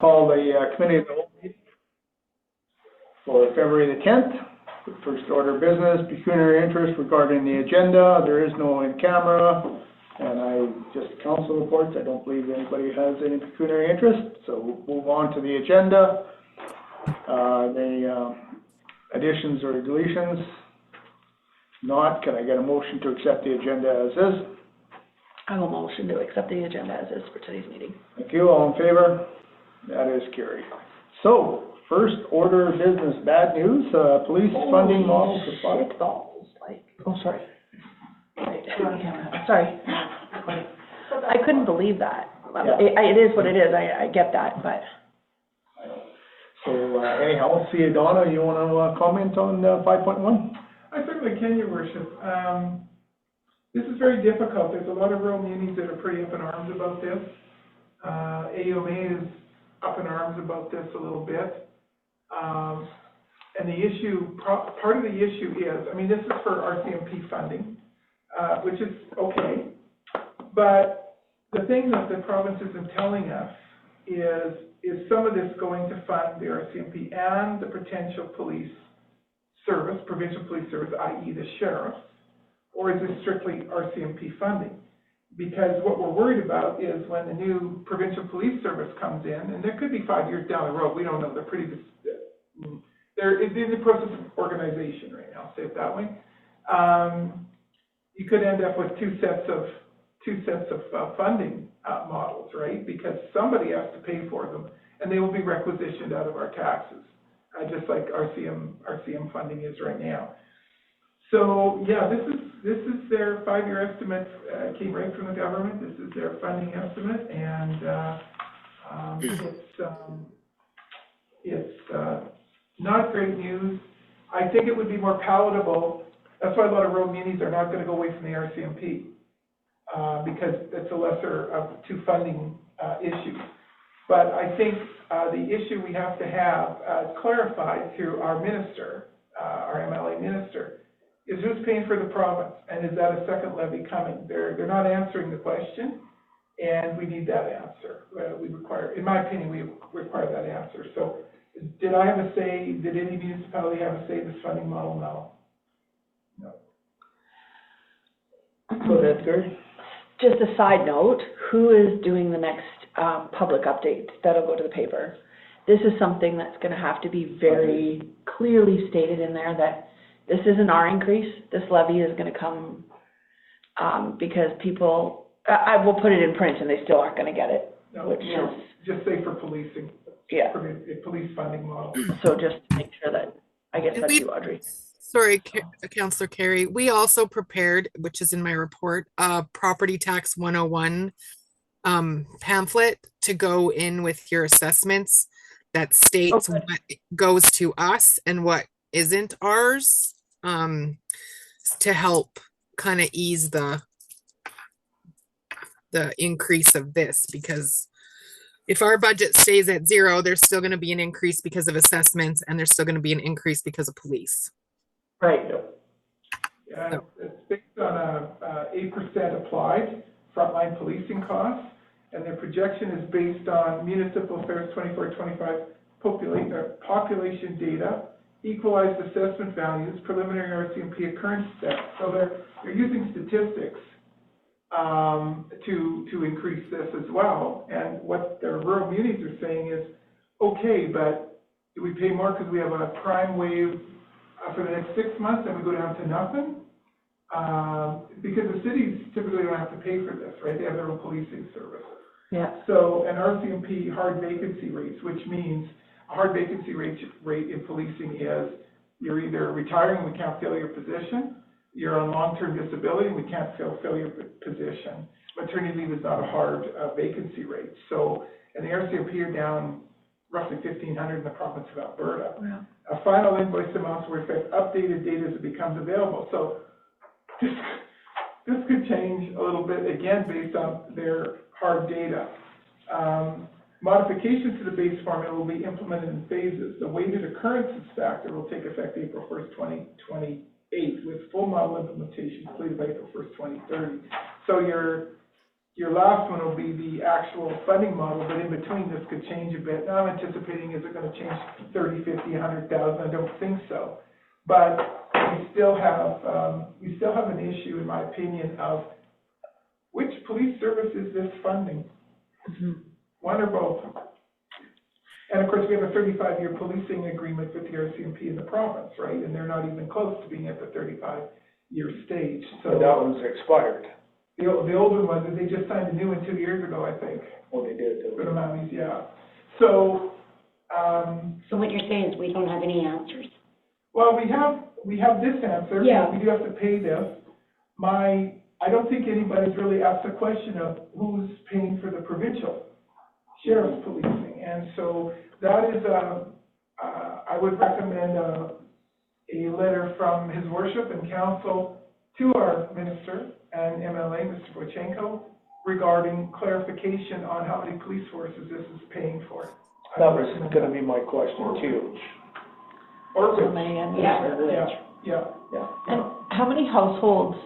Call the committee of the whole meeting for February the 10th. First order of business, pecuniary interest regarding the agenda. There is no in camera, and just council reports. I don't believe anybody has any pecuniary interest, so we'll move on to the agenda. The additions or deletions? Not. Can I get a motion to accept the agenda as is? I will motion to accept the agenda as is for today's meeting. Thank you. All in favor? That is carried. So, first order of business, bad news, police funding model to fund. Balls, like, oh, sorry. Sorry. I couldn't believe that. Yeah. It is what it is. I get that, but. So, anyhow, see, Donna, you want to comment on 5.1? I certainly can, Your Worship. This is very difficult. There's a lot of rural munis that are pretty up in arms about this. AUMA is up in arms about this a little bit. And the issue, part of the issue is, I mean, this is for RCMP funding, which is okay. But the thing that the province isn't telling us is some of this going to fund the RCMP and the potential police service, provincial police service, i.e. the sheriff, or is this strictly RCMP funding? Because what we're worried about is when the new provincial police service comes in, and there could be 5 years down the road, we don't know, they're in the process of organization right now, say it that way. You could end up with two sets of funding models, right? Because somebody has to pay for them, and they will be requisitioned out of our taxes, just like RCM funding is right now. So yeah, this is their 5-year estimate. Came right from the government. This is their funding estimate, and it's not great news. I think it would be more palatable. That's why a lot of rural munis are not going to go away from the RCMP because it's a lesser of the two funding issues. But I think the issue we have to have clarified through our minister, our MLA minister, is who's paying for the province, and is that a second levy coming? They're not answering the question, and we need that answer. We require, in my opinion, we require that answer. So, did I have a say? Did any municipality have a say in this funding model? No. So that's good. Just a side note, who is doing the next public update that'll go to the paper? This is something that's going to have to be very clearly stated in there that this isn't our increase. This levy is going to come because people, I will put it in print and they still aren't going to get it. No, which is just say for policing. Yeah. For a police funding model. So just to make sure that, I guess that's you, Audrey. Sorry, Councillor Carey. We also prepared, which is in my report, a Property Tax 101 pamphlet to go in with your assessments that states what goes to us and what isn't ours, to help kind of ease the increase of this, because if our budget stays at 0, there's still going to be an increase because of assessments, and there's still going to be an increase because of police. Right. Yeah, so it's based on 8% applied frontline policing costs, and their projection is based on municipal affairs 24-25 population data, equalized assessment values, preliminary RCMP occurrence steps. So they're using statistics to increase this as well. And what the rural munis are saying is, okay, but do we pay more because we have a crime wave for the next 6 months and we go down to nothing? Because the cities typically don't have to pay for this, right? They have their own policing services. Yeah. So an RCMP hard vacancy rates, which means a hard vacancy rate in policing is you're either retiring and we can't fill your position, you're on long-term disability and we can't fill your position. Maternity leave is not a hard vacancy rate. So, and the RCMP are down roughly 1,500 in the province of Alberta. Wow. A final invoice amounts will reflect updated data as it becomes available. So this could change a little bit, again, based on their hard data. Modifications to the base formula will be implemented in phases. The weighted occurrences factor will take effect April 1st, 2028, with full model implementation completed by April 1st, 2030. So your last one will be the actual funding model, but in between this could change a bit. Now I'm anticipating, is it gonna change 30, 50, 100,000? I don't think so. But we still have an issue, in my opinion, of which police service is this funding? One or both? And of course, we have a 35-year policing agreement with the RCMP in the province, right? And they're not even close to being at the 35-year stage, so. But that one's expired. The older one, they just signed a new one 2 years ago, I think. Oh, they did, For the Mounties, yeah. So, So what you're saying is we don't have any answers? well, we have this answer. Yeah. We do have to pay this. I don't think anybody's really asked the question of who's paying for the provincial sheriff's policing. And so that is, I would recommend a letter from His Worship and Council to our minister and MLA, Mr. Wojchenko, regarding clarification on how many police forces this is paying for. That was gonna be my question too. Or So which. many, and Yeah. And how many households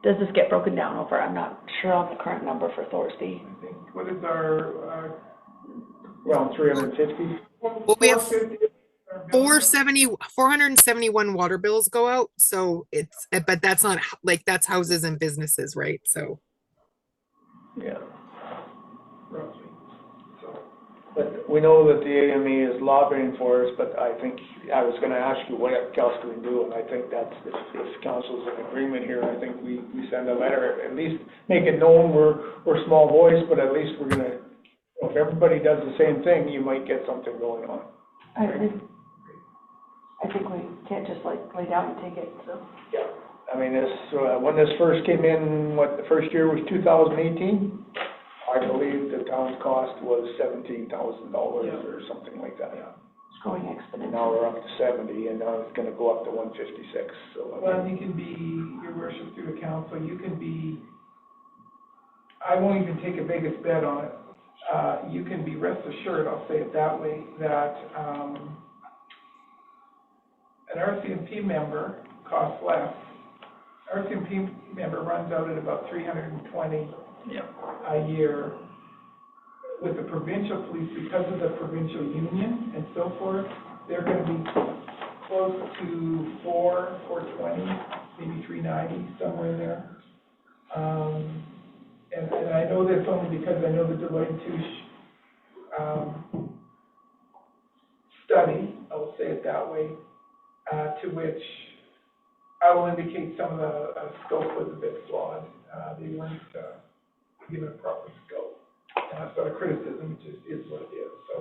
does this get broken down over? I'm not sure on the current number for Thorsby. I think, what is our, Around 350. Well, we have 450, our bill? 471 water bills go out. So but that's not like, that's houses and businesses, right? So. Yeah. Roughly. So, But we know that the AME is lobbying for us, but I think, I was gonna ask you what else can we do, and I think that's, if council's in agreement here, I think we send a letter, at least make it known we're small voice, but at least we're gonna, if everybody does the same thing, you might get something going on. I think we can't just like lay down and take it, so. Yeah. I mean, when this first came in, the first year was 2018? I believe the town's cost was $17,000 or something like that. yeah. It's growing exponentially. Now we're up to 70, and now it's gonna go up to 156, so. Well, you can be, your worship, through the council, you can be, I won't even take a biggest bet on it. You can be rest assured, I'll say it that way, that, an RCMP member costs less. RCMP member runs out at about 320 a year. With the provincial police, because of the provincial union and so forth, they're gonna be close to 420, maybe 390, somewhere in there. And I know this only because I know the Deloitte and Touche, study, I'll say it that way, to which I will indicate some of the scope was a bit flawed. They weren't given a proper scope. And that's not a criticism, it just is what it is. So,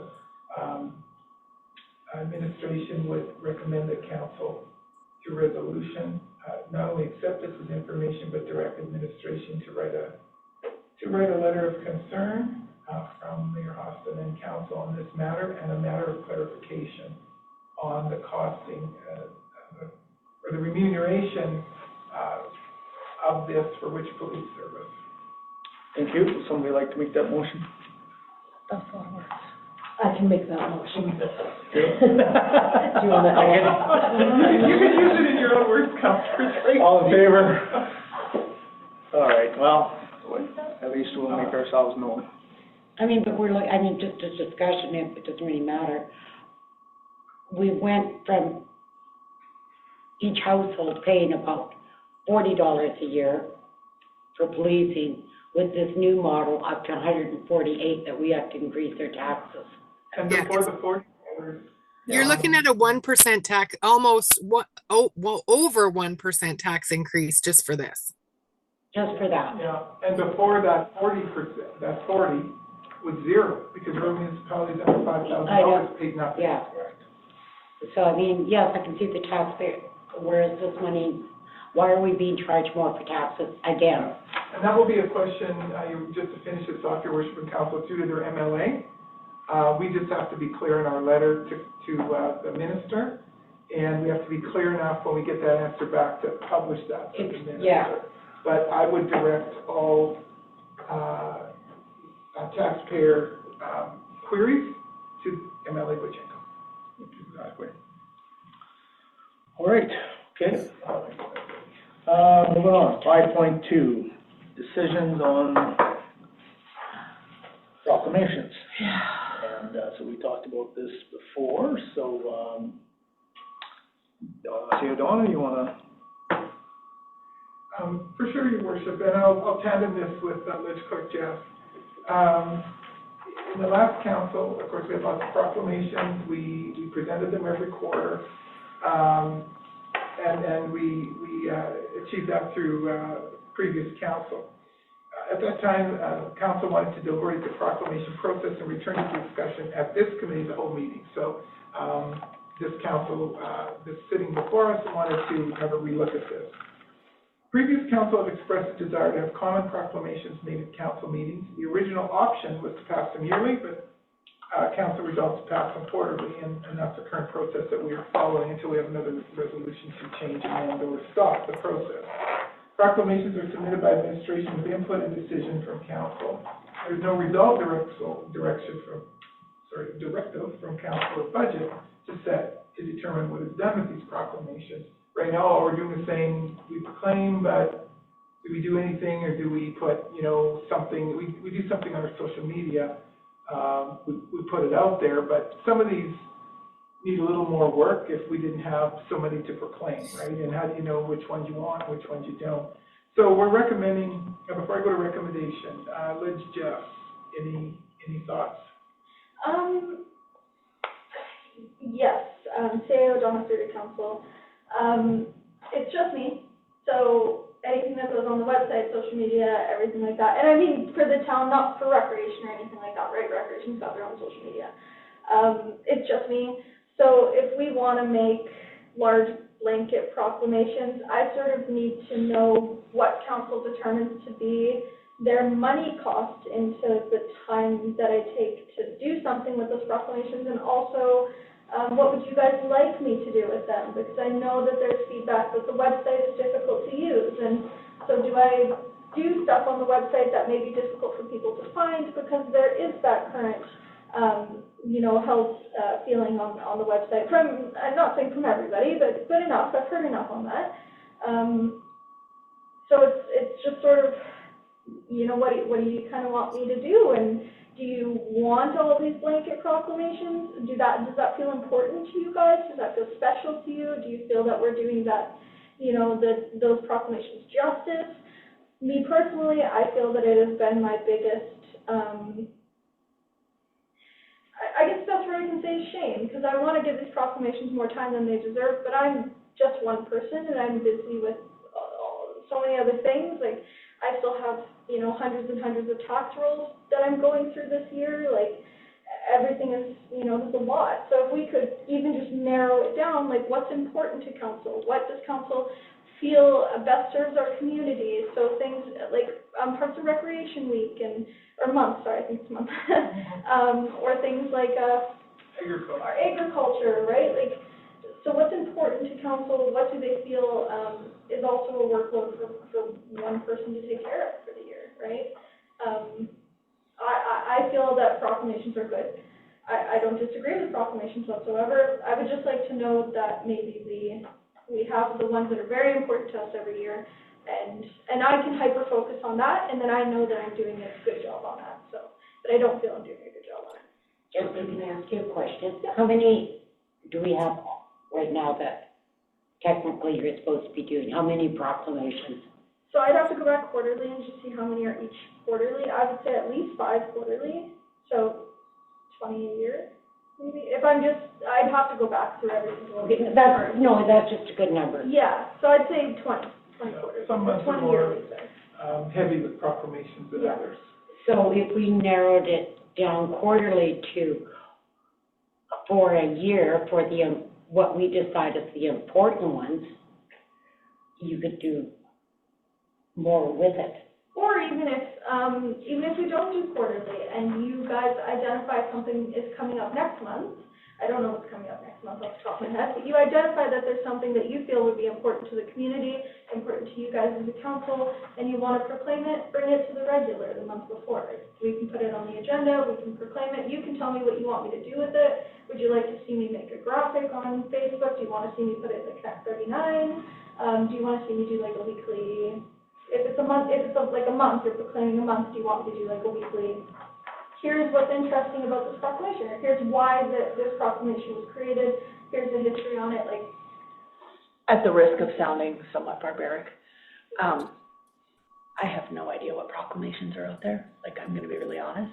administration would recommend that council, through resolution, not only accept this as information, but direct administration to write a letter of concern from Mayor Hostin and council on this matter, and a matter of clarification on the costing or the remuneration of this for which police service. Thank you. Would somebody like to make that motion? That's a lot of words. I can make that motion. Do you want that? You can use it in your own words, Councillor. All in favor? All right, well, at least we'll make ourselves known. I mean, but just a discussion, it doesn't really matter. We went from each household paying about $40 a year for policing, with this new model up to 148 that we have to increase their taxes. And Yeah, before the $40. You're looking at a 1% tax, almost over 1% tax increase just for this. Just for that. Yeah, and before that 40%, that 40 was zero, because rural municipalities under $5,000 paid nothing. Yeah. So, I mean, yes, I can see the taxpayer, where is this money, why are we being charged more for taxes again? And that will be a question, just to finish this off, your worship and council, through to their MLA. We just have to be clear in our letter to the minister, and we have to be clear enough when we get that answer back to publish that to the minister. Yeah. But I would direct all taxpayer queries to MLA Wojchenko. Exactly. All right, okay. Moving on, 5.2. decisions on proclamations. Yeah. And, so we talked about this before, so, Donna, you wanna? For sure, Your Worship, and I'll tandem this with Ledge Clerk Jeff. In the last council, of course, we had lots of proclamations. We presented them every quarter, and we achieved that through previous council. At that time, council wanted to deliberate the proclamation process and return it to discussion at this committee, the whole meeting. So this council, this sitting before us, wanted to have a relook at this. Previous council had expressed a desire to have common proclamations made at council meetings. The original option was to pass them yearly, but council resolved to pass them quarterly, and that's the current process that we are following until we have another resolution to change and or stop the process. Proclamations are submitted by administration with input and decision from council. There's no resolved directive from council or budget to determine what is done with these proclamations. Right now, all we're doing is saying we proclaim, but do we do anything, or do we put, something, we do something on our social media, we put it out there, but some of these need a little more work if we didn't have so many to proclaim, right? And how do you know which ones you want, which ones you don't? So we're recommending, before I go to recommendation, Ledge Jeff, any thoughts? Yes, CAO Donna City Council. It's just me, so anything that goes on the website, social media, everything like that, and I mean for the town, not for recreation or anything like that, right? Recreation's got their own social media. It's just me, so if we want to make large blanket proclamations, I sort of need to know what council determines to be their money cost into the time that I take to do something with those proclamations, and also what would you guys like me to do with them? Because I know that there's feedback that the website is difficult to use, and so do I do stuff on the website that may be difficult for people to find, because there is that current, held feeling on the website from, I'm not saying from everybody, but enough. I've heard enough on that. So it's just sort of, what do you kind of want me to do? And do you want all these blanket proclamations? Does that feel important to you guys? Does that feel special to you? Do you feel that we're doing that, those proclamations justice? Me personally, I feel that it has been my biggest, I guess that's where I can say shame, because I want to give these proclamations more time than they deserve, but I'm just one person, and I'm busy with so many other things. Like, I still have, hundreds and hundreds of tax rolls that I'm going through this year. Like, everything is, there's a lot. So if we could even just narrow it down, like, what's important to council? What does council feel best serves our community? So things like Parks and Recreation Week or month, sorry, I think it's month. Or things like agriculture, right? Like, so what's important to council? What do they feel is also a workload for one person to take care of for the year, right? I feel that proclamations are good. I don't disagree with proclamations whatsoever. I would just like to know that maybe we have the ones that are very important to us every year, and I can hyper focus on that, and then I know that I'm doing a good job on that. So, but I don't feel I'm doing a good job on it. Just let me ask you a question. How many do we have right now that technically you're supposed to be doing? How many proclamations? So I'd have to go back quarterly and just see how many are each quarterly. I would say at least 5 quarterly, so 20 a year, maybe. If I'm I'd have to go back through every single. Okay, that's just a good number. Yeah, so I'd say 20 quarters. Some months are more heavy with proclamations than others. So if we narrowed it down quarterly for a year for what we decide is the important ones, you could do more with it. Or even if we don't do quarterly and you guys identify something is coming up next month, I don't know what's coming up next month off the top of my head, but you identify that there's something that you feel would be important to the community, important to you guys as a council, and you want to proclaim it, bring it to the regular the month before. We can put it on the agenda, we can proclaim it, you can tell me what you want me to do with it. Would you like to see me make a graphic on Facebook? Do you want to see me put it in the Connect 39? Do you want to see me do like a weekly if it's a month, if it's like a month, you're proclaiming a month, do you want me to do like a weekly? Here's what's interesting about this proclamation, or here's why this proclamation was created, here's the history on it, like. At the risk of sounding somewhat barbaric, I have no idea what proclamations are out there, like, I'm gonna be really honest.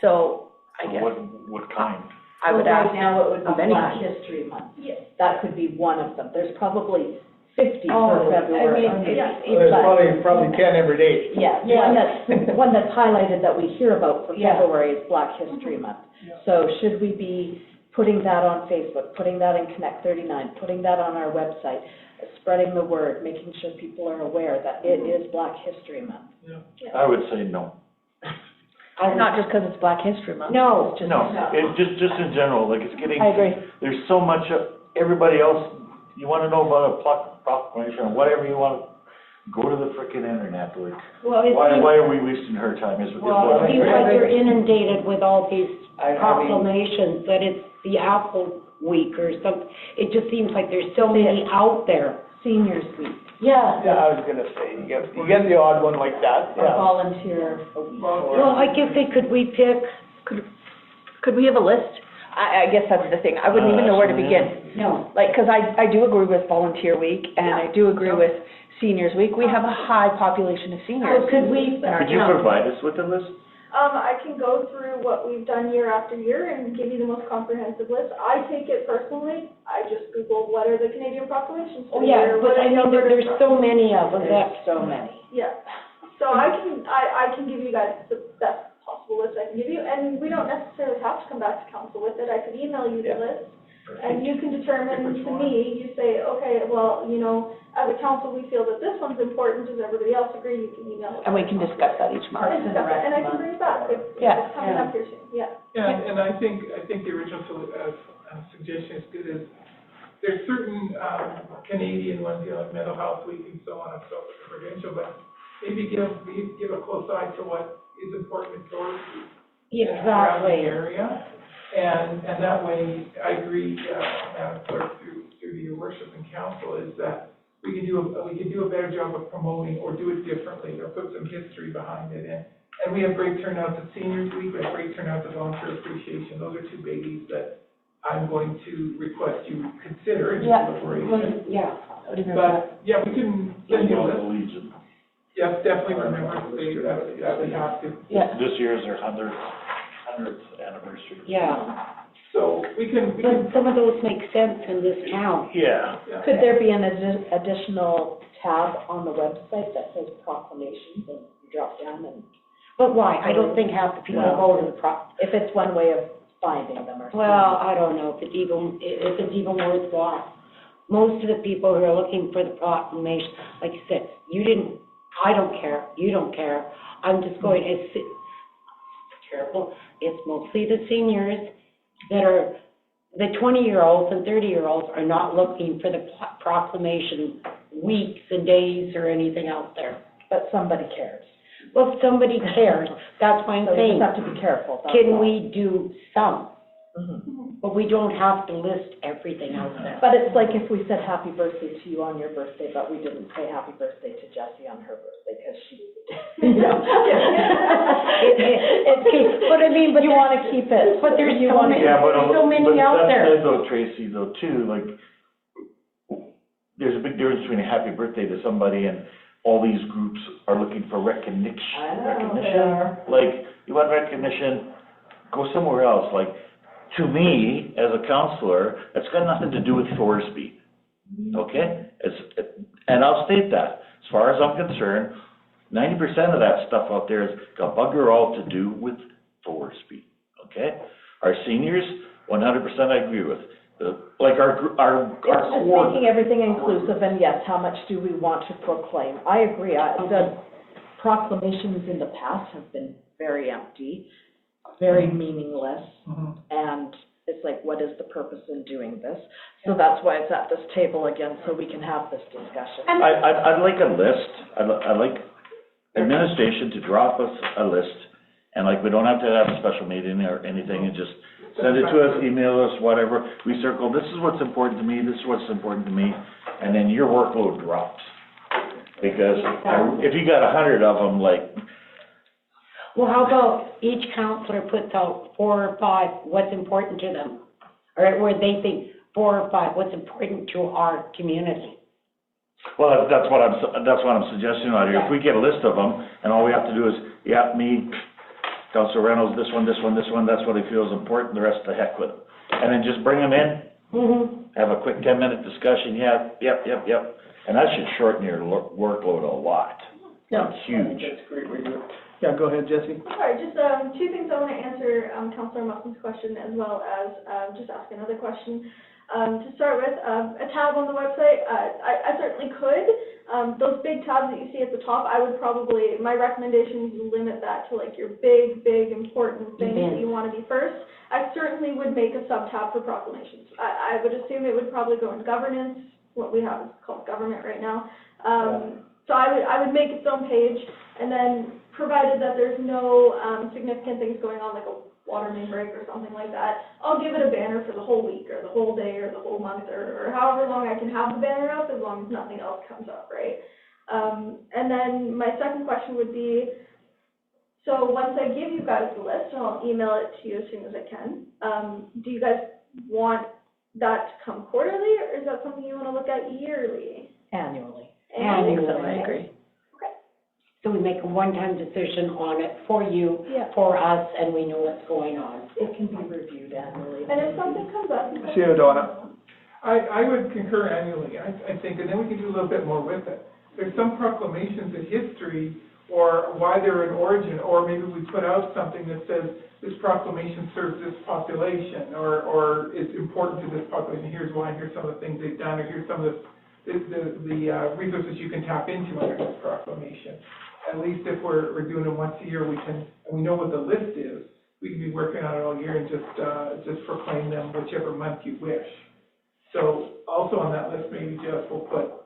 So, I guess What kind? I would ask. Right now, it would be of any Black kind. History Month. Yes. That could be one of them. There's probably 50 Oh, for February. I mean, Yeah. There's probably 10 every day. Yeah, one that's highlighted that we hear about for Yeah. February is Black History Month. Yeah. So should we be putting that on Facebook, putting that in Connect 39, putting that on our website, spreading the word, making sure people are aware that it is Black History Month? I would say no. Not just because it's Black History Month. No. It's just- No, just in general, like, it's getting. I agree. There's so much, everybody else, you wanna know about a proclamation or whatever you want, go to the frickin' internet, like, Well, it why seems, are we wasting her time, is well, what it seems I like you're inundated with all these I mean- proclamations, that it's the Apple Week or something. It just seems like there's so many out there. Seniors Week, Yeah. Yeah, I was gonna say, you get the odd one like that, or yeah. volunteer a week. Well, I guess could we pick, Could we have a list? I guess that's the thing, I wouldn't even know where to begin. no. Like, because I do agree with Volunteer Week, and I do agree with Seniors Week. We have a high population of So seniors could we, in our Could you town. provide us with a list? I can go through what we've done year after year and give you the most comprehensive list. I take it personally, I just Googled what are the Canadian proclamations oh for the yeah, year, but what I are the know that Alberta there's so many of them There's that, so many. Yeah, so I can give you guys the best possible list I can give you, and we don't necessarily have to come back to council with it, I could email you the list. And you can determine to me, you say, okay, well, you know, as a council, we feel that this one's important, does everybody else agree, you can email it. And we can discuss that each month. And discuss it, and I can bring it back if Yeah. it's coming up here soon, yeah. Yeah, and I think the original suggestion is good, is there's certain, Canadian ones, you know, like Mental Health Week and so on and so forth, provincial, but maybe give a close eye to what is important in Thorsby. Around the exactly. area, and that way, I agree, Madam Clerk, through your worship and council, is that we can do a better job of promoting, or do it differently, or put some history behind it, and we have great turnouts at Seniors Week, we have great turnouts at Volunteer Appreciation, those are two biggies that I'm going to request you consider in Yeah. deliberation. Yeah. But, yeah, we can send you a list. Legion. Yes, definitely remember to say that we have to. Yeah. This year is their 100th anniversary. Yeah, So we can, but some of those make sense in this town. Yeah. yeah. Could there be an additional tab on the website that says proclamations and you drop down and, But why? I don't think half the people No. go to the if it's one way of finding them or something? well, I don't know if it's even worthwhile. Most of the people who are looking for the proclamation, like you said, I don't care, you don't care. I'm just going, it's terrible. It's mostly the seniors that are, the 20-year-olds and 30-year-olds are not looking for the proclamation weeks and days or anything out there. But somebody cares. Well, if somebody cares, that's why I'm So you saying, just have to be careful. that's can all. we do some? Mhm. But we don't have to list everything out there. But it's like if we said happy birthday to you on your birthday, but we didn't say happy birthday to Jessie on her birthday, because she, you know. But I mean, but You want to keep it. But there's you so wanna- many- Yeah, but There's so many out that there. said though, Tracy, though, too, like, there's a big difference between a happy birthday to somebody and all these groups are looking for recognition. I know, they Recognition. are. Like, you want recognition, go somewhere else. Like, to me, as a counselor, that's got nothing to do with Thorsby, okay? And I'll state that, as far as I'm concerned, 90% of that stuff out there has got bugger all to do with Thorsby, okay? Our seniors, 100% I agree with. Like our It's just core. making everything inclusive, and yes, how much do we want to proclaim? I agree, the proclamations in the past have been very empty, very meaningless, and it's like, what is the purpose in doing this? So that's why it's at this table again, so we can have this discussion. I'd like a list, I'd like administration to drop us a list, and like, we don't have to have a special meeting or anything, and just send it to us, email us, whatever. We circle, this is what's important to me, this is what's important to me, and then your workload drops. Because if you got 100 of them, like, Well, how about each counselor puts out 4 or 5, what's important to them? Or where they think 4 or 5, what's important to our community? well, that's what I'm suggesting out here. If we get a list of them, and all we have to do is, yeah, me, Councilor Reynolds, this one, that's what he feels important, the rest, the heck with it. And then just bring them in, have a quick 10-minute discussion, yep. And that should shorten your workload a lot. Yeah. Huge. That's a great way to do it. Yeah, go ahead, Jesse. Sorry, just, 2 things I want to answer, Councillor Muslin's question as well as, just ask another question. To start with, a tab on the website, I certainly could. Those big tabs that you see at the top, I would probably, my recommendation is to limit that to like your big, important things that you want to be first. I certainly would make a sub-tab for proclamations. I would assume it would probably go in governance, what we have is called government right now. So I would make its own page, and then provided that there's no significant things going on, like a water main break or something like that, I'll give it a banner for the whole week or the whole day or the whole month or however long I can have the banner up, as long as nothing else comes up, right? And then my second question would be, so once I give you guys the list, and I'll email it to you as soon as I can, do you guys want that to come quarterly, or is that something you want to look at yearly? Annually. I agree. So we make a one-time decision on it for you, for us, and we know what's going on. It can be reviewed annually. And if something comes up, you See you, Donna. I would concur annually, I think, and then we can do a little bit more with it. There's some proclamations in history, or why they're in origin, or maybe we put out something that says this proclamation serves this population, or is important to this population, here's why, here's some of the things they've done, or here's some of the resources you can tap into under this proclamation. At least if we're doing it once a year, and we know what the list is, we can be working on it all year and just proclaim them whichever month you wish. So also on that list, maybe Jeff will put,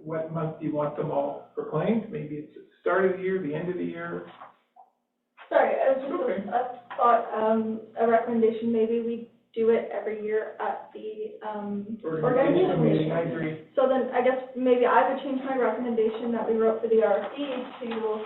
what month do you want them all proclaimed? Maybe it's at the start of the year, the end of the year. Sorry, I was just a thought, a recommendation, maybe we do it every year at the organization meeting. I agree. So then I guess maybe I would change my recommendation that we wrote for the RFD to,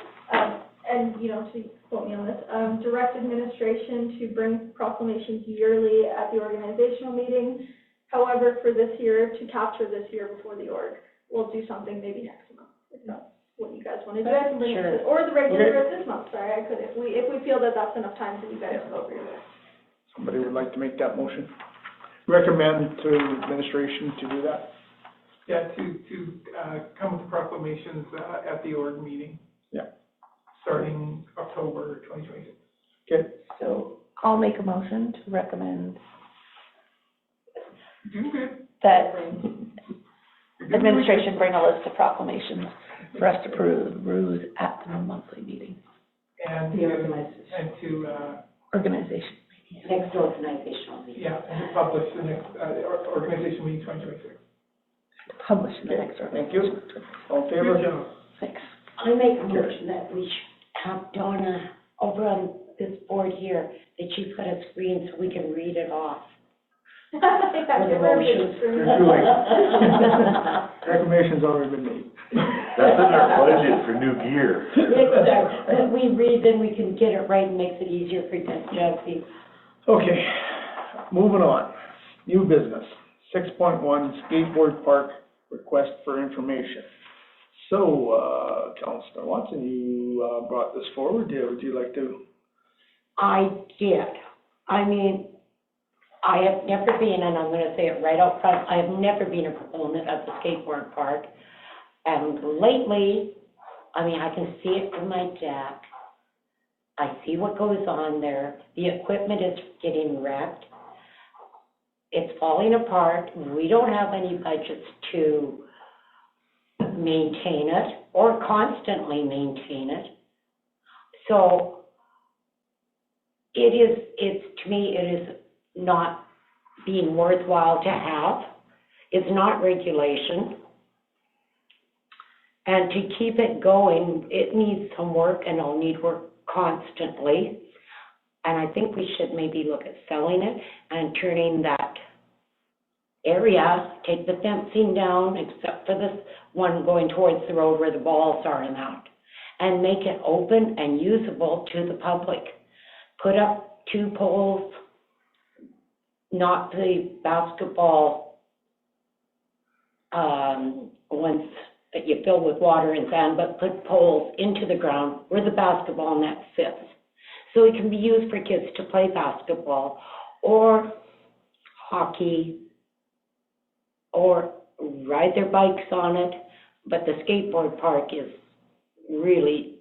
and to quote me on this, direct administration to bring proclamations yearly at the organizational meeting. However, for this year, to capture this year before the org, we'll do something maybe next month, if that's what you guys want to do. I can bring it to, or the regular this month, sorry, I could, if we feel that that's enough time for you guys to go over your list. Somebody would like to make that motion? Recommend to administration to do that? Yeah, to come with proclamations at the org meeting. Yeah. Starting October 2026. Okay. So I'll make a motion to recommend Doing good. that You're doing administration bring a list of proclamations for us to peruse at the monthly meeting, And The organization. and to organization. Next organizational meeting. and to publish the next organization meeting 2026. To publish in the next Thank organization. you. All in favor? Good job. Thanks. I make a motion that we have Donna over on this board here, that she's got a screen so we can read it off. Recommendation's already been made. That's in our budget for new gear. When we read, then we can get it right and makes it easier for Jesse. Okay, moving on. New business, 6.1 skateboard park request for information. So, Councilor Watson, you brought this forward. Would you like to? I did. I mean, I have never been, and I'm gonna say it right out front, I have never been a proponent of the skateboard park. And lately, I mean, I can see it from my deck. I see what goes on there. The equipment is getting wrecked. It's falling apart. We don't have any budgets to maintain it or constantly maintain it. So to me, it is not being worthwhile to have. It's not regulation. And to keep it going, it needs some work, and it'll need work constantly. And I think we should maybe look at selling it and turning that area, take the fencing down, except for this one going towards the road where the balls are and that, and make it open and usable to the public. Put up 2 poles, not the basketball, ones that you fill with water and sand, but put poles into the ground where the basketball net sits. So it can be used for kids to play basketball or hockey or ride their bikes on it. But the skateboard park is really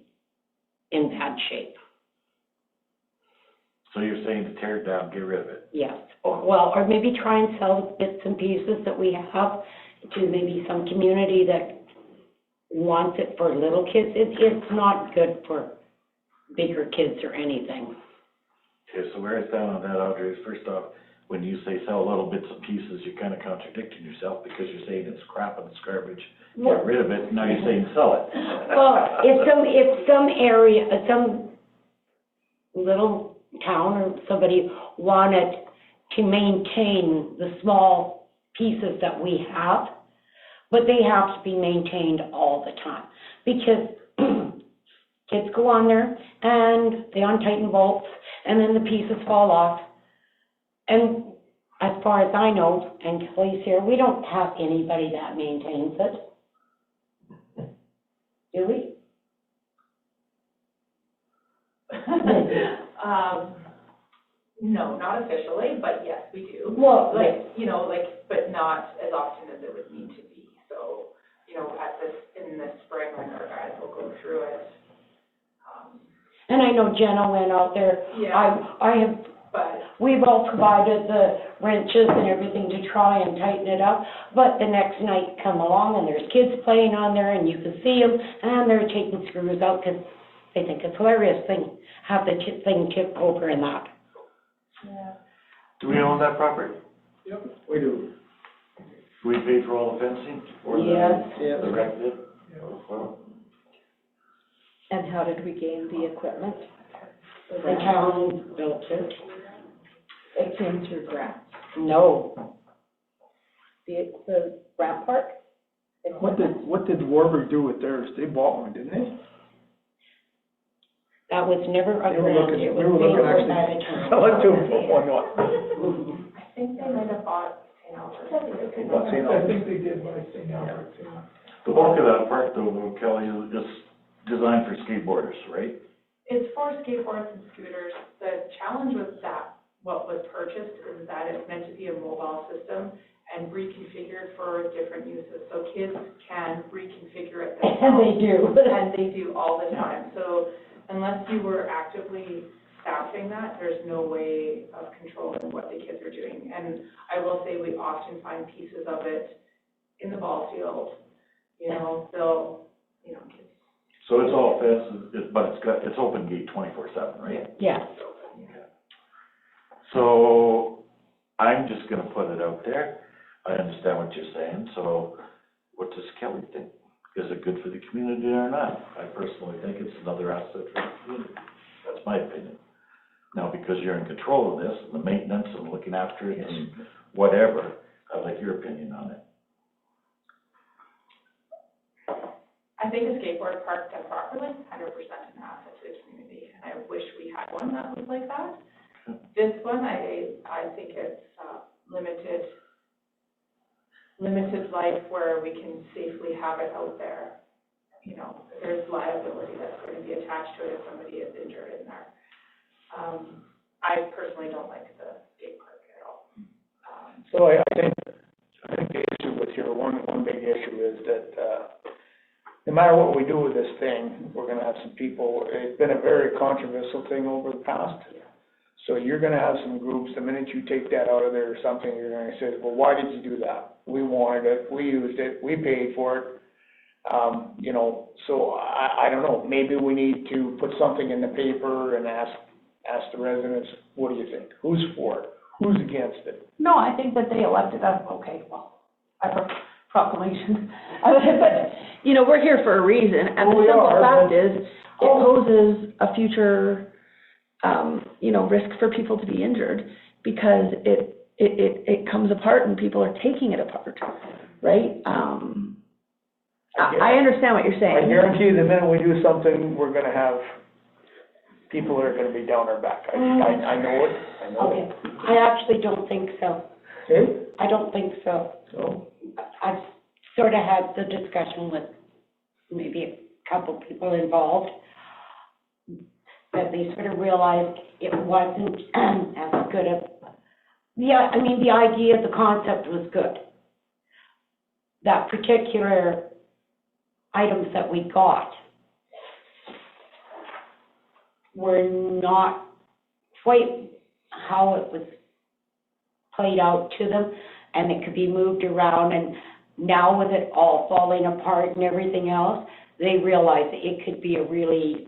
in bad shape. So you're saying to tear it down, get rid of it? Yes, or maybe try and sell bits and pieces that we have to maybe some community that wants it for little kids. It's not good for bigger kids or anything. Okay, so where I stand on that, Audrey, is first off, when you say sell little bits and pieces, you're kind of contradicting yourself because you're saying it's crap and it's garbage. Get rid of it, now you're saying sell it. Well, if some area, some little town or somebody wanted to maintain the small pieces that we have, but they have to be maintained all the time because kids go on there and they untighten bolts and then the pieces fall off. And as far as I know, and Kelly's here, we don't have anybody that maintains it. Do we? No, not officially, but yes, we do. Well, But not as often as it would need to be. So, in the spring when our guys will go through it. and I know Jenna went out there. Yeah. We've all provided the wrenches and everything to try and tighten it up, but the next night come along and there's kids playing on there and you can see them and they're taking screws out because they think it's hilarious thing, have the thing tip over and that. Yeah. Do we own that property? Yep. We do. Do we pay for all the fencing? Or Yes. the rec did? Yeah. Well, And how did we gain the equipment? The town built it. It came through grants. No. The ramp park? What did Warburg do with theirs? They bought one, didn't they? That was never a They were grant, looking, it they was were paid looking for by the actually, town. sell it to them for one. I think they might have bought St. Albert. Bought St. I Albert. think they did buy St. Albert's, yeah. the bulk of that park though, Kelly, is just designed for skateboarders, right? It's for skateboards and scooters. The challenge with that, what was purchased, is that it's meant to be a mobile system and reconfigured for different uses. So kids can reconfigure it themselves. And they do. And they do all the time. So unless you were actively staffing that, there's no way of controlling what the kids are doing. And I will say we often find pieces of it in the ball field. Kids. So it's all fenced, but it's open gate 24/7, right? Yes. So I'm just gonna put it out there. I understand what you're saying, so what does Kelly think? Is it good for the community or not? I personally think it's another asset for the community. That's my opinion. Now, because you're in control of this, and the maintenance and looking after it and whatever, I'd like your opinion on it. I think a skateboard park done properly, 100% an asset to the community, and I wish we had one that was like that. This one, I think it's limited life where we can safely have it out there. There's liability that's going to be attached to it if somebody is injured in there. I personally don't like the skate park at all. So I think the issue with your one big issue is that, no matter what we do with this thing, we're gonna have some people, it's been a very controversial thing over the past. So you're gonna have some groups, the minute you take that out of there or something, you're gonna say, well, why did you do that? We wanted it, we used it, we paid for it. So I don't know, maybe we need to put something in the paper and ask the residents, what do you think? Who's for it? Who's against it? No, I think that they elected us, proclamation. But, we're here for a reason, and the We simple are, fact but- is, it poses a future, risk for people to be injured, because it comes apart and people are taking it apart, right? I understand what you're saying. I guarantee you, the minute we do something, we're gonna have people that are gonna be down our back. I know it, I know Okay, it. I actually don't think so. Okay? I don't think so. So, I've sort of had the discussion with maybe a couple people involved, that they sort of realized it wasn't as good of, yeah, I mean, the idea, the concept was good. That particular items that we got were not quite how it was played out to them, and it could be moved around, and now with it all falling apart and everything else, they realize that it could be a really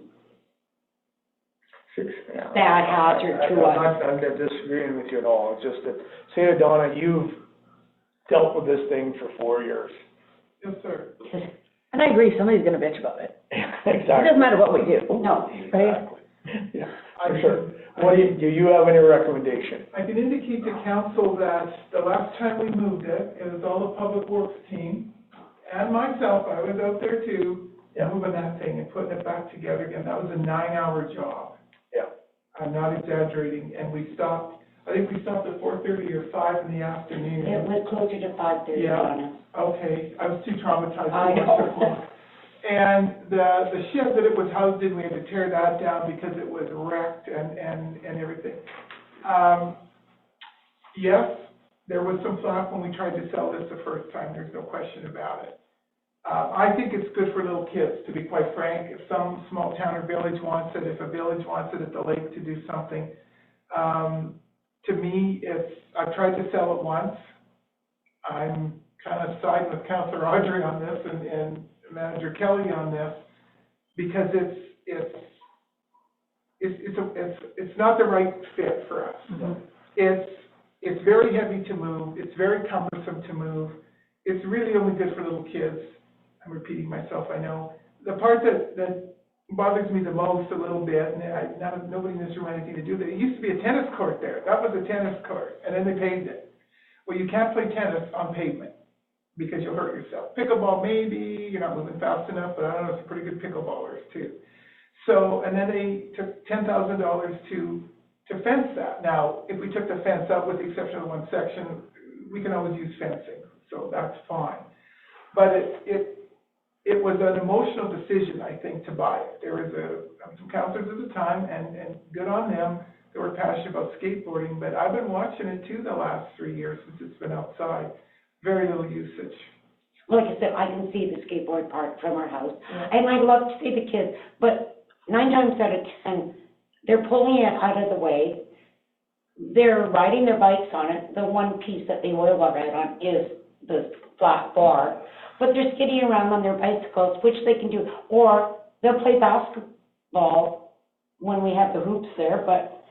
yeah. bad hazard to us. I'm not disagreeing with you at all, it's just that, say, Donna, you've dealt with this thing for 4 years. Yes, sir. And I agree, somebody's gonna bitch about it. Exactly. It doesn't matter what we do. No. Right? Exactly. Yeah, for sure. What do you have any recommendation? I can indicate to council that the last time we moved it, it was all the public works team and myself, I was out there too, Yeah. moving that thing and putting it back together again. That was a 9-hour job. Yeah. I'm not exaggerating, and we stopped, I think we stopped at 4:30 or 5 in the afternoon. It was closer to 5:30, Yeah. Donna. Okay, I was too traumatized I to know. watch it long. And the shed that it was housed in, we had to tear that down because it was wrecked and everything. Yes, there was some flack when we tried to sell this the first time, there's no question about it. I think it's good for little kids, to be quite frank. If some small town or village wants it, if a village wants it at the lake to do something, to me, I've tried to sell it once. I'm kind of siding with Councillor Audrey on this and Manager Kelly on this, because it's not the right fit for us. Mm-hmm. It's very heavy to move, it's very cumbersome to move, it's really only good for little kids. I'm repeating myself, I know. The part that bothers me the most a little bit, and nobody in this room had anything to do with it, it used to be a tennis court there. That was a tennis court, and then they paved it. Well, you can't play tennis on pavement, because you'll hurt yourself. Pickleball, maybe, you're not moving fast enough, but I don't know, some pretty good pickleballers too. So, and then they took $10,000 to fence that. Now, if we took the fence out, with the exception of one section, we can always use fencing, so that's fine. But it was an emotional decision, I think, to buy it. There was some councillors at the time, and good on them, they were passionate about skateboarding, but I've been watching it too the last 3 years since it's been outside. Very little usage. Like I said, I can see the skateboard park from our house, and I'd love to see the kids, but 9 times out of 10, they're pulling it out of the way, they're riding their bikes on it, the one piece that they will ride on is the flat bar, but they're skidding around on their bicycles, which they can do, or they'll play basketball when we have the hoops there, but,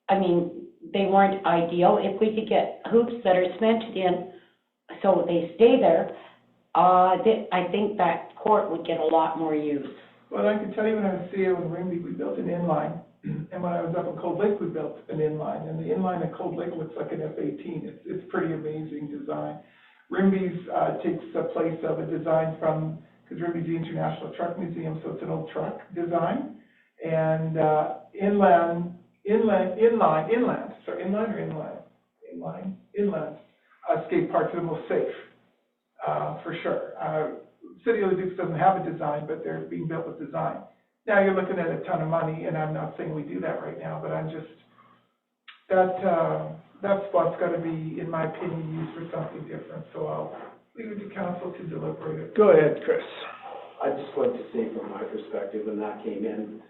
I mean, they weren't ideal. If we could get hoops that are cemented in so they stay there, I think that court would get a lot more use. Well, I can tell you, when I was CEO in Rimby, we built an inline, and when I was up in Cold Lake, we built an inline, and the inline at Cold Lake looks like an F-18. It's pretty amazing design. Rimby's takes the place of a design from, because Rimby's the International Truck Museum, so it's an old truck design, and inland skate parks are the most safe, for sure. City of Leduc doesn't have a design, but they're being built with design. Now, you're looking at a ton of money, and I'm not saying we do that right now, but I'm just, that spot's gotta be, in my opinion, used for something different, so I'll leave it to council to deliberate it. Go ahead, Chris. I'd just like to say from my perspective, when that came in,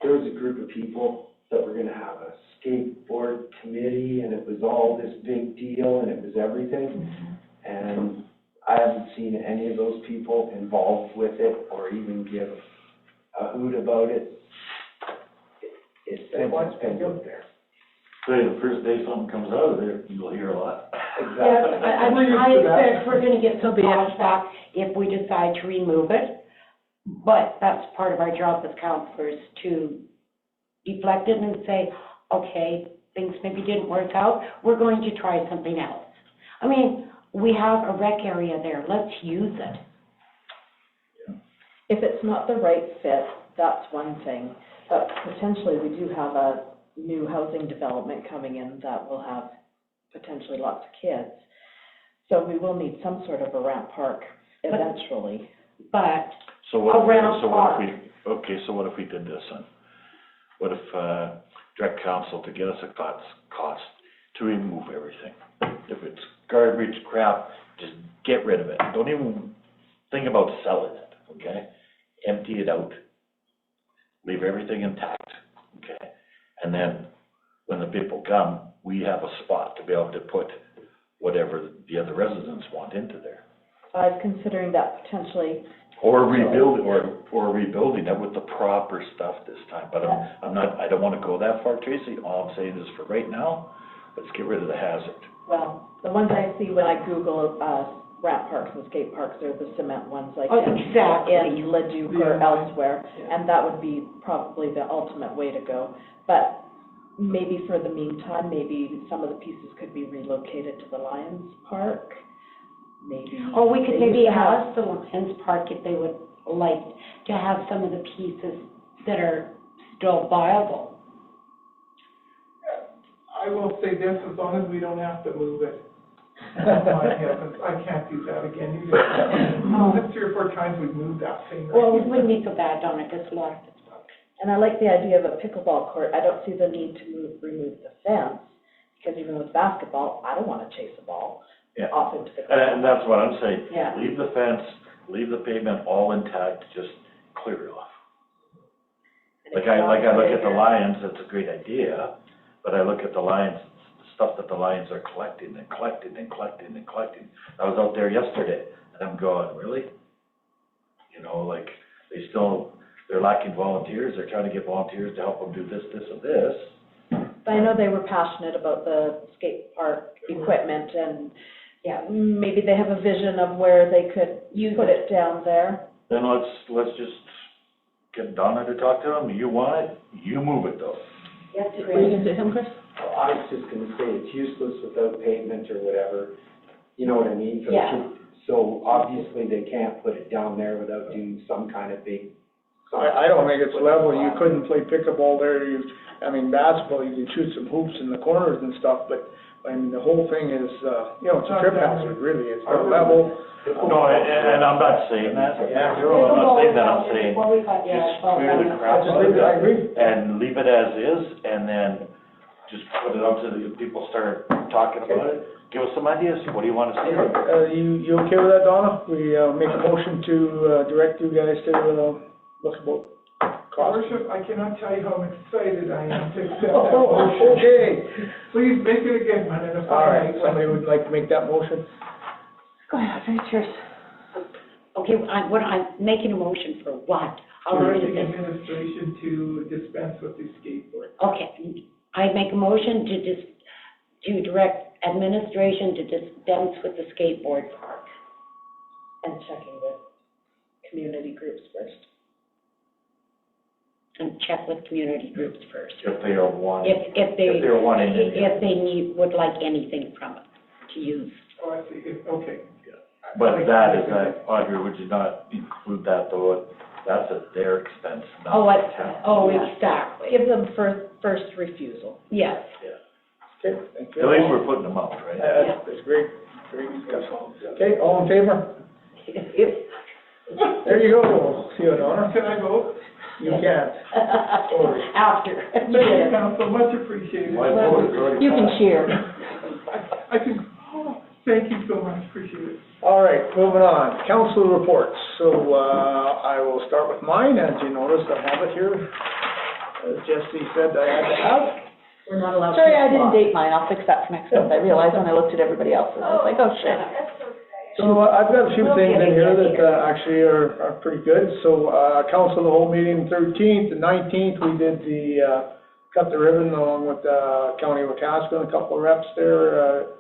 there was a group of people that were gonna have a skateboard committee, and it was all this big deal, and it was everything. And I haven't seen any of those people involved with it, or even give a hoot about it. It's been out there. Say, the first day something comes out of there, you'll hear a lot. Exactly. Yes, I mean, I expect we're gonna get some So be it. pushback if we decide to remove it, but that's part of our job as councillors, to deflect it and say, okay, things maybe didn't work out, we're going to try something else. I mean, we have a rec area there, let's use it. If it's not the right fit, that's one thing, but potentially we do have a new housing development coming in that will have potentially lots of kids. So we will need some sort of a ramp park eventually. But So what if, around so what if park. we, okay, so what if we did this then? What if, direct council to get us a cost to remove everything? If it's garbage, crap, just get rid of it. Don't even think about selling it, okay? Empty it out. Leave everything intact, okay? And then when the people come, we have a spot to be able to put whatever the other residents want into there. I was considering that potentially. Or rebuilding it with the proper stuff this time, but I don't wanna go that far, Tracy. All I'm saying is for right now, let's get rid of the hazard. Well, the ones I see when I Google, ramp parks and skate parks are the cement ones, like Exactly. in Leduc or elsewhere, and that would be probably the ultimate way to go. But maybe for the meantime, maybe some of the pieces could be relocated to the Lions Park, maybe. Or we could they maybe used to have- ask the Lions Park if they would like to have some of the pieces that are still viable. I will say this, as long as we don't have to move it. I can't do that again. That's 3 or 4 times we've moved that thing. right? Well, it wouldn't be so bad, Donna, because a lot of it's broken. And I like the idea of a pickleball court. I don't see the need to remove the fence, because even with basketball, I don't wanna chase a ball Yeah. off into the. And that's what I'm saying. Yeah. Leave the fence, leave the pavement all intact, just clear it off. Like I look at the Lions, it's a great idea, but I look at the Lions, the stuff that the Lions are collecting and collecting and collecting and collecting. I was out there yesterday, and I'm going, really? You know, like, they're lacking volunteers, they're trying to get volunteers to help them do this, this, and this. But I know they were passionate about the skate park equipment, and, yeah, maybe they have a vision of where they could put it down there. Then let's just get Donna to talk to them, you want it, you move it though. Yes, Were you gonna say something, Chris? Well, I was just gonna say, it's useless without pavement or whatever, you know what I mean? Yeah. So obviously they can't put it down there without doing some kind of big. I don't think it's level, you couldn't play pickleball there, basketball, you could shoot some hoops in the corners and stuff, but, the whole thing is, it's a trip hazard, really, it's not level. No, and I'm not saying that. Yeah. I'm not saying that, I'm saying, Well, we got, just clear the crap Just out of leave it, I it agree. and leave it as is, and then just put it out to the people, start talking about it. Give us some ideas, what do you want to see? You okay with that, Donna? We, make a motion to, direct you guys to, look about cost. Worship, I cannot tell you how excited I am to accept that motion. Okay, Please make it a good one and a all right, fine one. somebody would like to make that motion? Go ahead, it's yours. Okay, I'm making a motion for what? I'll For read the it. administration to dispense with the skateboard. Okay, I make a motion to direct administration to dispense with the skateboard park. And checking with community groups first. And check with community groups first. If they are wanting, If if they're wanting it. if they would like anything from it to use. Oh, I see, okay. But Audrey, would you not include that though? That's at their expense, not the town. Exactly. Give them first refusal. Yes. Okay, thank you. At least we're putting them out, right? That's great, great discussion. Okay, all in favor? There you go, see you, Donna. Can I vote? You can. After. Thank you, council, much appreciated. My vote is already You can passed. cheer. I can, thank you so much, appreciate it. All right, moving on, council reports. So, I will start with mine, as you noticed, I have it here. As Jesse said, I had to have. We're not allowed to. Sorry, I didn't date mine, I'll fix that for next month. I realized when I looked at everybody else's, I was like, oh, shit. That's okay. So I've got a few things in here that actually are pretty good. So council, the whole meeting, 13th and 19th, we did the, cut the ribbon along with County of Wakaska and a couple of reps there,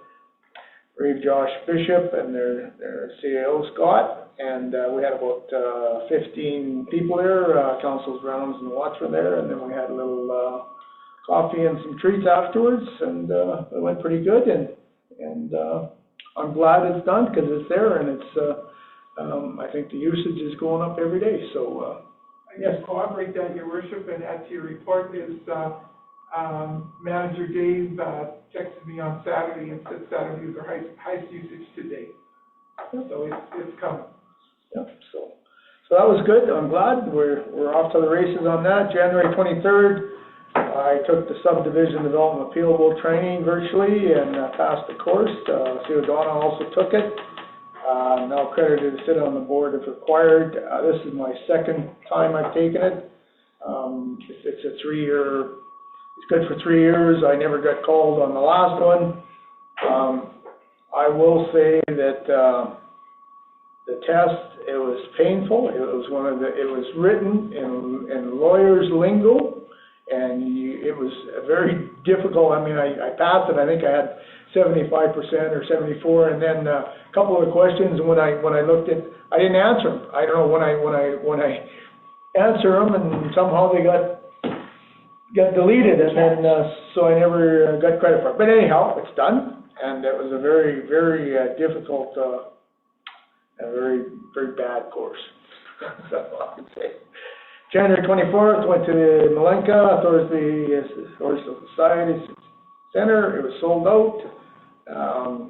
Reeve Josh Bishop and their CAO Scott. And we had about 15 people there, council's grounds and watch were there. And then we had a little coffee and some treats afterwards, and, it went pretty good, and, I'm glad it's done, because it's there, and it's, I think the usage is going up every day, so, I guess corroborate that, your worship, and add to your report is, Manager Dave, texted me on Saturday and said Saturday was our highest usage to date. So it's coming. yeah, so that was good, I'm glad, we're off to the races on that. January 23rd, I took the subdivision development appealable training virtually and passed the course. Sue Donna also took it. Now accredited to sit on the board if required. This is my second time I've taken it. It's a 3-year, it's good for 3 years. I never got called on the last one. I will say that the test, it was painful. It was written in lawyer's lingo. And it was very difficult. I mean, I passed it. I think I had 75% or 74, and then a couple of questions. When I looked at, I didn't answer them. I don't know when I answer them, and somehow they got deleted, and then so I never got credit for it. But anyhow, it's done, and it was a very difficult, a very bad course. That's all I can say. January 24th, went to the Malenka Thorsby Historical Society Center. It was sold out.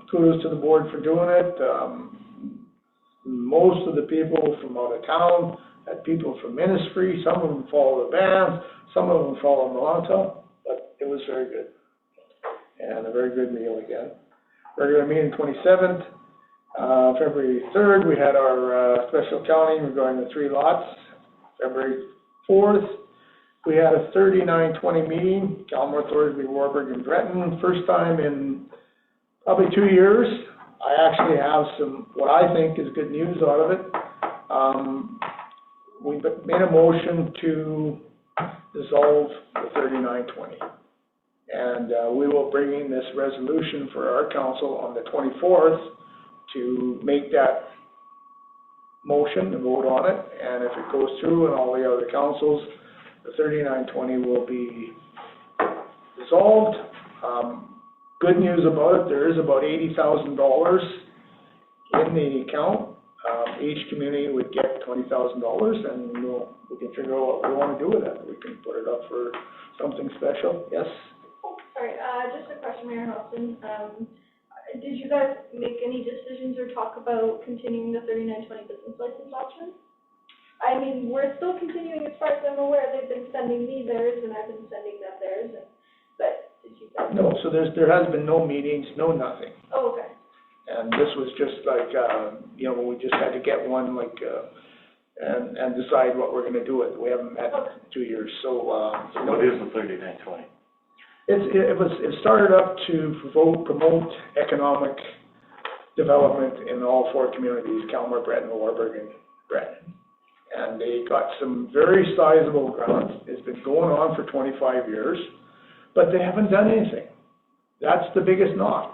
Kudos to the board for doing it. Most of the people from out of town had people from ministry. Some of them follow the bands. Some of them follow Malenka. But it was very good. And a very good meal again. Regular meeting 27th. February 3rd, we had our special counting regarding the 3 lots. February 4th, we had a 39-20 meeting, Calmore, Thorsby, Warburg, and Breton. First time in probably 2 years. I actually have some, what I think is good news out of it. We made a motion to dissolve the 39-20. And we will bring in this resolution for our council on the 24th to make that motion and vote on it, and if it goes through and all the other councils, the 39-20 will be dissolved. Good news about it, there is about $80,000 in the account. Each community would get $20,000, and we can figure out what we want to do with it. We can put it up for something special. Yes? Sorry, just a question, Mayor Nelson. Did you guys make any decisions or talk about continuing the 39-20 business license option? I mean, we're still continuing as far as I'm aware. They've been sending me theirs and I've been sending them theirs, but did you guys? No, so there has been no meetings, no nothing. Oh, okay. And this was just like, we just had to get one, and decide what we're gonna do with it. We haven't met in 2 years, so what is the 39-20? It started up to promote economic development in all 4 communities, Calmore, Breton, Warburg, and Breton. And they got some very sizable grants. It's been going on for 25 years, but they haven't done anything. That's the biggest knock.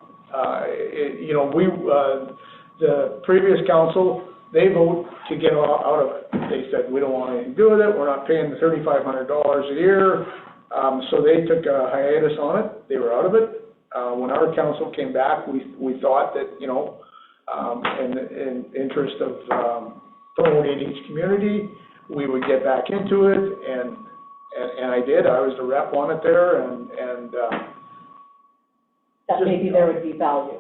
The previous council, they vote to get out of it. They said, we don't want anything to do with it. We're not paying the $3,500 a year. So they took a hiatus on it. They were out of it. When our council came back, we thought that, in interest of promoting each community, we would get back into it, and I did. I was the rep on it there, and that maybe there would be value.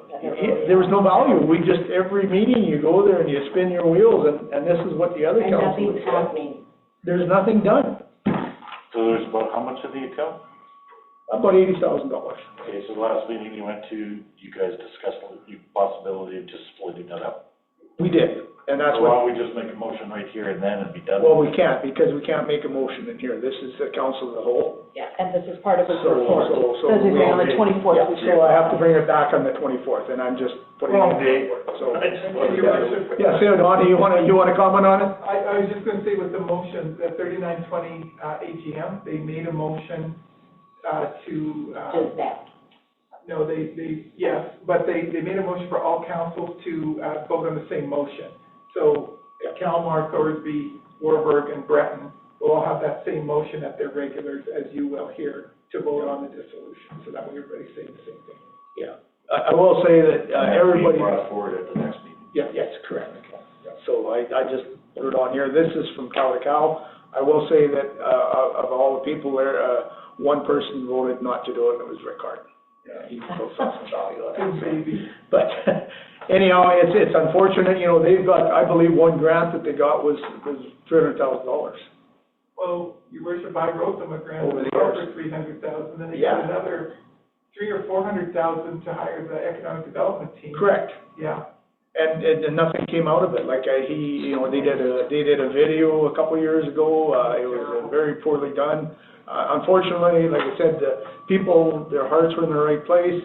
There was no value. We just, every meeting you go there and you spin your wheels, and this is what the other council nothing's happening. There's nothing done. So there's about how much in the account? About $80,000. Okay, so the last meeting you went to, you guys discussed the possibility of just splitting that up. We did, and that's So why what. don't we just make a motion right here and then and be done? Well, we can't, because we can't make a motion in here. This is the council of the whole. Yeah, and this is part of the So, report. so Does it we- go on the 24th? Yeah, so I have to bring it back on the 24th, and I'm just putting it Wrong date. So, Your worship. yeah, Sarah, Don, you wanna comment on it? I was just gonna say with the motion, the 39-20 AGM, they made a motion to, Just that. no, yes, but they made a motion for all councils to vote on the same motion. So Calmar, Thorsby, Warburg, and Breton will all have that same motion at their regulars as you will here to vote on the dissolution, so that way everybody's saying the same thing. Yeah. I will say that, everybody. Being brought forward at the next meeting. Yeah, yes, correct. Yeah, so I just put it on here. This is from Cal to Cal. I will say that, of all the people there, one person voted not to do it, and it was Rick Hart. Yeah, he still saw some value in it. Maybe. But anyhow, it's unfortunate, you know, they've got, I believe one grant that they got was $300,000. Well, your worship, I wrote them a grant Over the for years. $300,000, then they Yeah. got another $300,000 or $400,000 to hire the economic development team. Correct. Yeah. And nothing came out of it. Like, you know, they did a video a couple of years ago. It was very poorly done. Unfortunately, like I said, the people, their hearts were in the right place,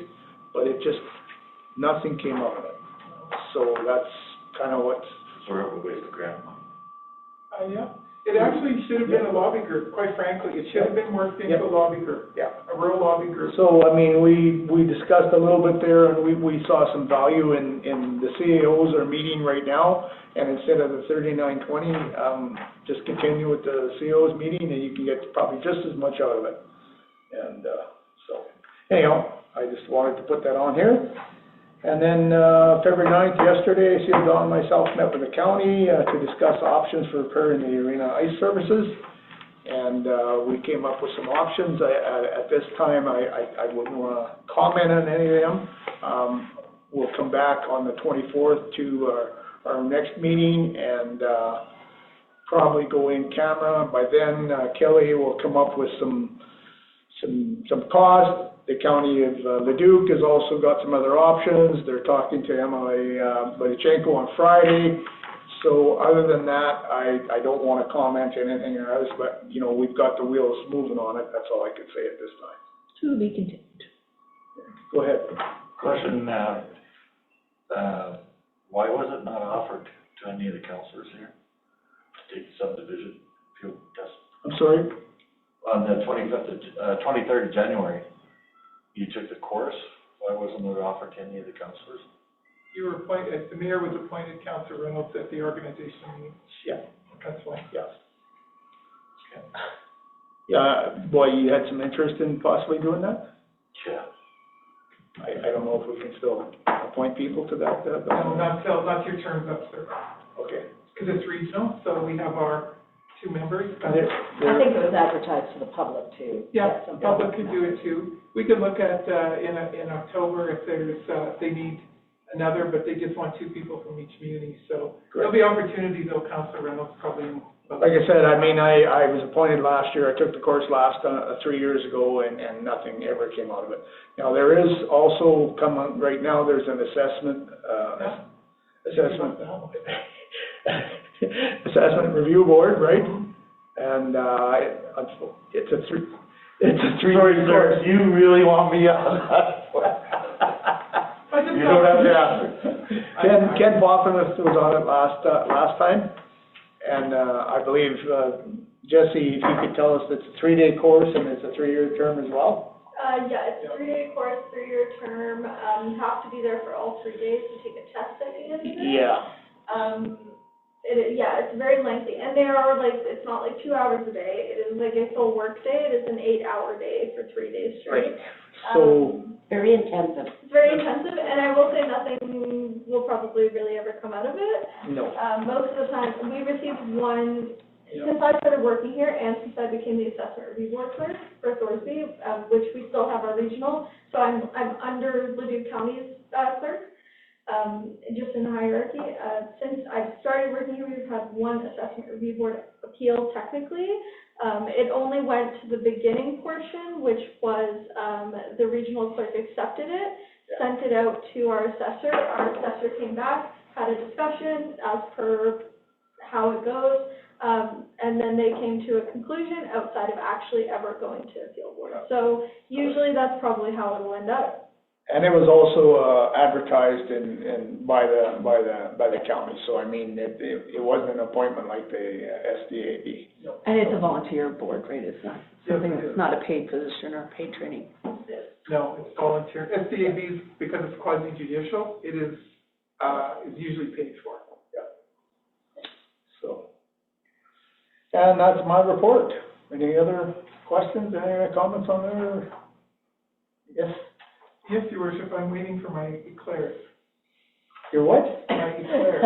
but it just, nothing came out of it. So that's kind of what. Sort of a waste of grant money. Yeah. It actually should have been a lobby group, quite frankly. It should have been worked into a lobby group. Yeah. A rural lobby group. So, I mean, we discussed a little bit there, and we saw some value in the CAOs are meeting right now, and instead of the $39.20, just continue with the CAOs meeting, and you can get probably just as much out of it. And, so, anyhow, I just wanted to put that on here. And then, February 9th, yesterday, Seal Dawn and myself met with the county, to discuss options for repairing the arena ice services. And, we came up with some options. At this time, I wouldn't wanna comment on any of them. We'll come back on the 24th to our next meeting and, probably go in camera. By then, Kelly will come up with some cost. The county of Leduc has also got some other options. They're talking to Emily Bodichenko on Friday. So other than that, I don't want to comment anything else, but, you know, we've got the wheels moving on it. That's all I can say at this time. To be continued. Go ahead. Question, why was it not offered to any of the councilors here to take the subdivision field test? I'm sorry? On the 23rd of January, you took the course. Why wasn't it offered to any of the councilors? You were appointed, the mayor was appointed, Councillor Reynolds, at the organization meeting. Yeah. That's why. Yeah. Okay. Yeah, boy, you had some interest in possibly doing that? Yeah. I don't know if we can still appoint people to that. No, not your term's up, sir. Okay. Because it's regional, so we have our 2 members. I think it was advertised to the public too. Yeah, the public could do it too. We could look at, in October if there's, they need another, but they just want 2 people from each community, so there'll be opportunity though, Councillor Reynolds probably. Like I said, I mean, I was appointed last year. I took the course 3 years ago, and nothing ever came out of it. Now, there is also right now, there's an assessment review board, right? And, it's a 3-year course. You really want me on that? You don't have to answer. Ken Boffinus was on it last time, and, I believe, Jesse, if you could tell us, it's a 3-day course and it's a 3-year term as well? Yeah, it's a 3-day course, 3-year term. You have to be there for all 3 days to take a test at the end of it. Yeah. It's very lengthy, and they are like, it's not like 2 hours a day. It is like a full work day. It is an 8-hour day for 3 days straight. So. Very intensive. It's very intensive, and I will say nothing will probably really ever come out of it. No. Most of the time, we received one, since I started working here and since I became the assessment review board clerk for Thorsby, which we still have our regional, so I'm under Leduc County's clerk, just in the hierarchy. Since I've started working here, we've had one assessment review board appeal technically. It only went to the beginning portion, which was, the regional clerk accepted it, sent it out to our assessor. Our assessor came back, had a discussion as per how it goes, and then they came to a conclusion outside of actually ever going to appeal board. So usually that's probably how it'll end up. And it was also advertised by the county, so I mean, it wasn't an appointment like the SDAB. And it's a volunteer board, right? It's not something that's not a paid position or paid training. No, it's volunteer. SDAB's, because it's quasi-judicial, it is usually paid for. Yeah. So, and that's my report. Any other questions, any comments on there? Yes, Yes, your worship, I'm waiting for my eclairs. your what? My eclairs.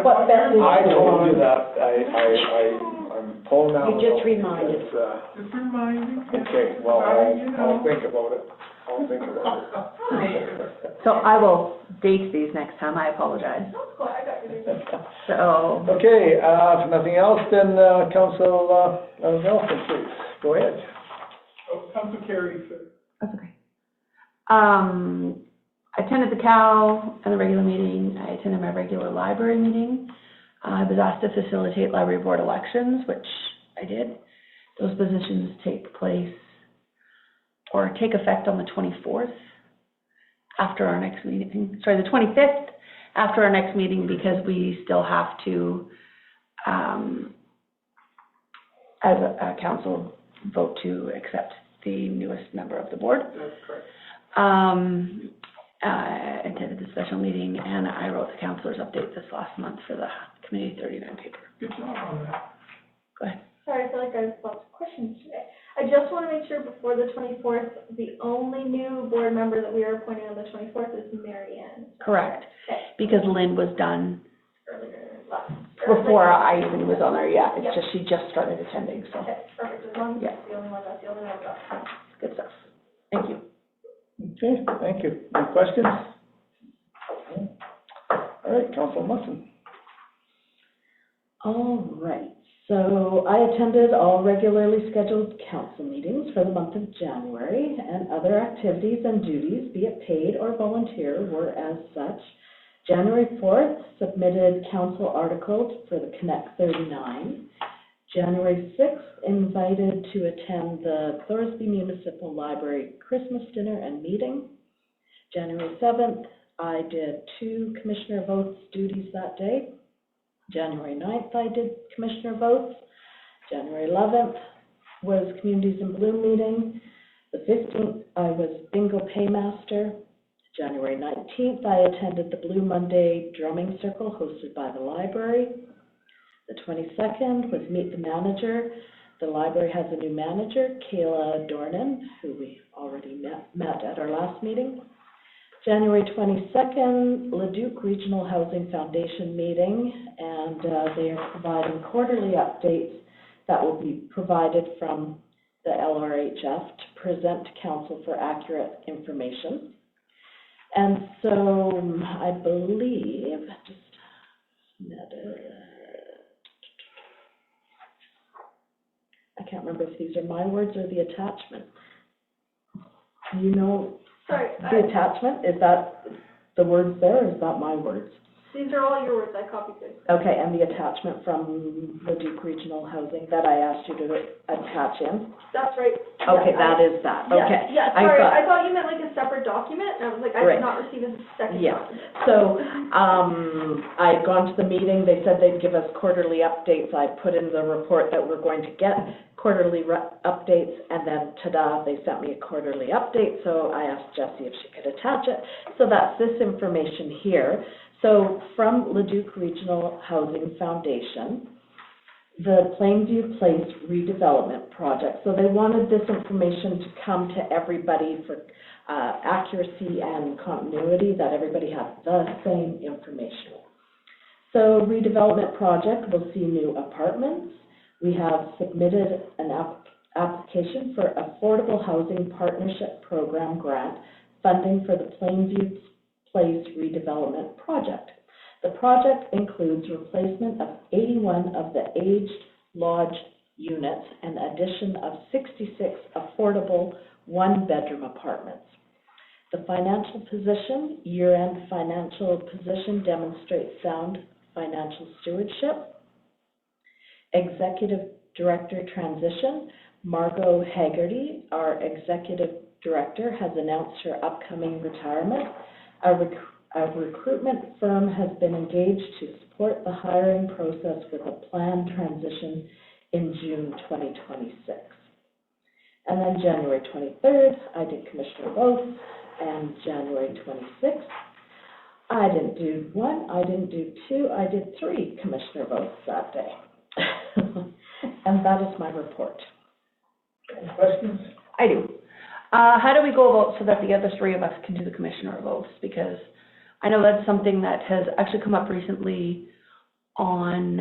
What bet is I it? told you that, I'm pulling out. You just reminded. It's, Just reminding. okay, well, You know. I'll think about it. I'll think about it. So I will date these next time, I apologize. That's cool, I got you. So, Okay, if nothing else, then, Council, Nelson, please, go ahead. Oh, Council Carey, sir. that's okay. I attended the COW and the regular meeting, I attended my regular library meeting. I was asked to facilitate library board elections, which I did. Those positions take place, or take effect on the 24th, after our next meeting, sorry, the 25th, after our next meeting, because we still have to, as a council, vote to accept the newest member of the board. That's correct. I attended the special meeting, and I wrote the councilor's update this last month for the Community 39 paper. Good job on that. Go ahead. Sorry, I feel like I have lots of questions today. I just want to make sure before the 24th, the only new board member that we are appointing on the 24th is Mary Ann. Correct, Okay, because Lynn was done earlier, last. before I even was on there, yeah, it's Yep. just, she just started attending, so, Okay, perfect, as long as Yeah. that's the only one, that's the only one I've got. good stuff. Thank you. Okay, thank you. Any questions? All right, Council Musson. All right, so I attended all regularly scheduled council meetings for the month of January, and other activities and duties, be it paid or volunteer, were as such. January 4th, submitted council articles for the Connect 39. January 6th, invited to attend the Thorsby Municipal Library Christmas dinner and meeting. January 7th, I did 2 commissioner votes duties that day. January 9th, I did commissioner votes. January 11th was Communities in Bloom meeting. The 15th, I was bingo paymaster. January 19th, I attended the Blue Monday drumming circle hosted by the library. The 22nd was meet the manager. The library has a new manager, Kayla Dornan, who we already met at our last meeting. January 22nd, Leduc Regional Housing Foundation meeting, and they are providing quarterly updates that will be provided from the LRHF to present to council for accurate information. And so I believe, I can't remember if these are my words or the attachment. You know, Sorry, the attachment, is that the words there, or is that my words? these are all your words, I copied these. Okay, and the attachment from the Duke Regional Housing that I asked you to attach in? That's right. Okay, Yeah, that is that, okay. Yeah, sorry, I thought you meant like a separate document, and I was like, I Right. did not receive a second Yeah. document. So, I had gone to the meeting, they said they'd give us quarterly updates. I put in the report that we're going to get quarterly updates, and then ta-da, they sent me a quarterly update, so I asked Jessie if she could attach it. So that's this information here. So from Leduc Regional Housing Foundation, the Plainview Place redevelopment project. So they wanted this information to come to everybody for accuracy and continuity, that everybody has the same information. So redevelopment project will see new apartments. We have submitted an application for Affordable Housing Partnership Program grant funding for the Plainview Place redevelopment project. The project includes replacement of 81 of the aged lodge units and addition of 66 affordable one-bedroom apartments. The financial position, year-end financial position demonstrates sound financial stewardship. Executive Director transition, Margot Haggerty, our Executive Director, has announced her upcoming retirement. A recruitment firm has been engaged to support the hiring process with a planned transition in June 2026. And then January 23rd, I did commissioner votes, and January 26th, I didn't do 1, I didn't do 2, I did 3 commissioner votes that day. And that is my report. Any questions? I do. How do we go about so that the other three of us can do the commissioner votes? Because I know that's something that has actually come up recently on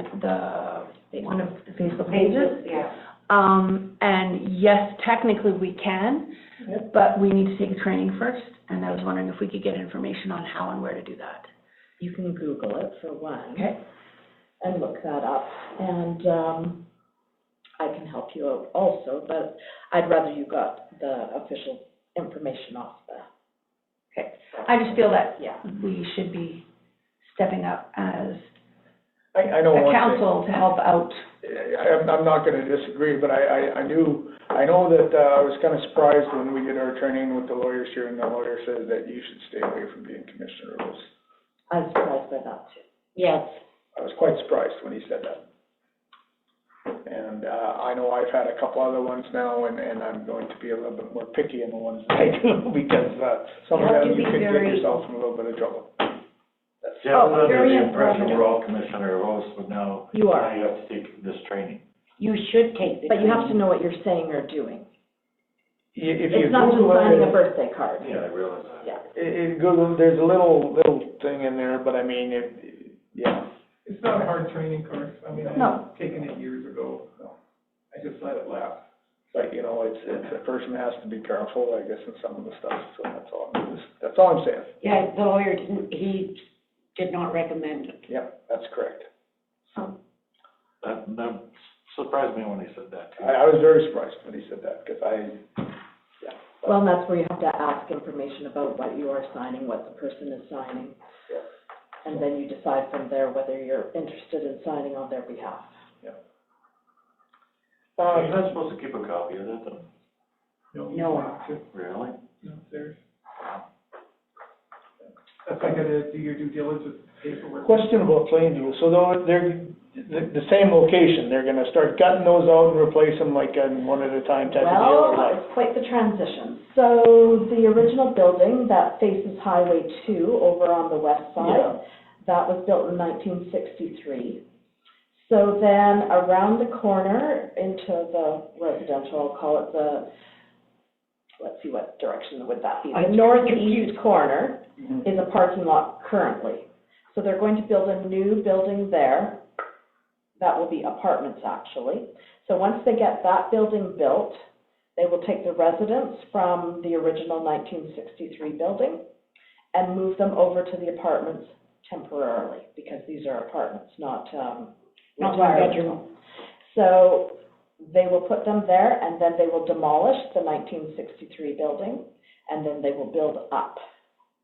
one of the Facebook pages. Yeah. And yes, technically we can, but we need to take a training first. And I was wondering if we could get information on how and where to do that. You can Google it for one. Okay. And look that up. And, I can help you out also, but I'd rather you got the official information off the. Okay. I just feel that, we should be stepping up as I know a one thing. council to help out. I'm not gonna disagree, but I know that, I was kinda surprised when we did our training with the lawyers here, and the lawyer said that you should stay away from being commissioner rules. I was surprised by that too. Yes. I was quite surprised when he said that. And, I know I've had a couple other ones now, and I'm going to be a little bit more picky in the ones that I do, because, some of You have them to you be could get very- yourself in a little bit of trouble. Yeah, I was under very the impression informative. we're all commissioner roles, but now. You are. Now you have to take this training. You should take the But you have to training. know what you're saying or doing. If you It's not just Google signing a it, birthday card. Yeah, I realize that. Yeah. in Google, there's a little thing in there, but I mean, yeah. It's not a hard training course, I mean, No. I've taken it years ago, so I just let it lapse. But, you know, it's, a person has to be careful, I guess, in some of the stuff, so that's all I'm saying. Yeah, the lawyer he did not recommend it. Yep, that's correct. That surprised me when he said that too. I was very surprised when he said that, because Well, and that's where you have to ask information about what you are signing, what the person is signing. Yeah. And then you decide from there whether you're interested in signing on their behalf. You're not supposed to keep a copy of that, though? No, you No. don't have to, Really? no, there's. That's like to do your due diligence paperwork. Question about Plainview, so though they're, the same location, they're gonna start cutting those out and replace them like on one at a time type of deal, or Well, what? it's quite the transition. So the original building that faces Highway 2 over on the west side, that was built in 1963. So then around the corner into the residential, I'll call it let's see, what direction would that be? The northeast corner Mhm. is a parking lot currently. So they're going to build a new building there. That will be apartments, actually. So once they get that building built, they will take the residents from the original 1963 building and move them over to the apartments temporarily, because these are apartments, not Not retirement one-bedroom. homes. So they will put them there, and then they will demolish the 1963 building, and then they will build up.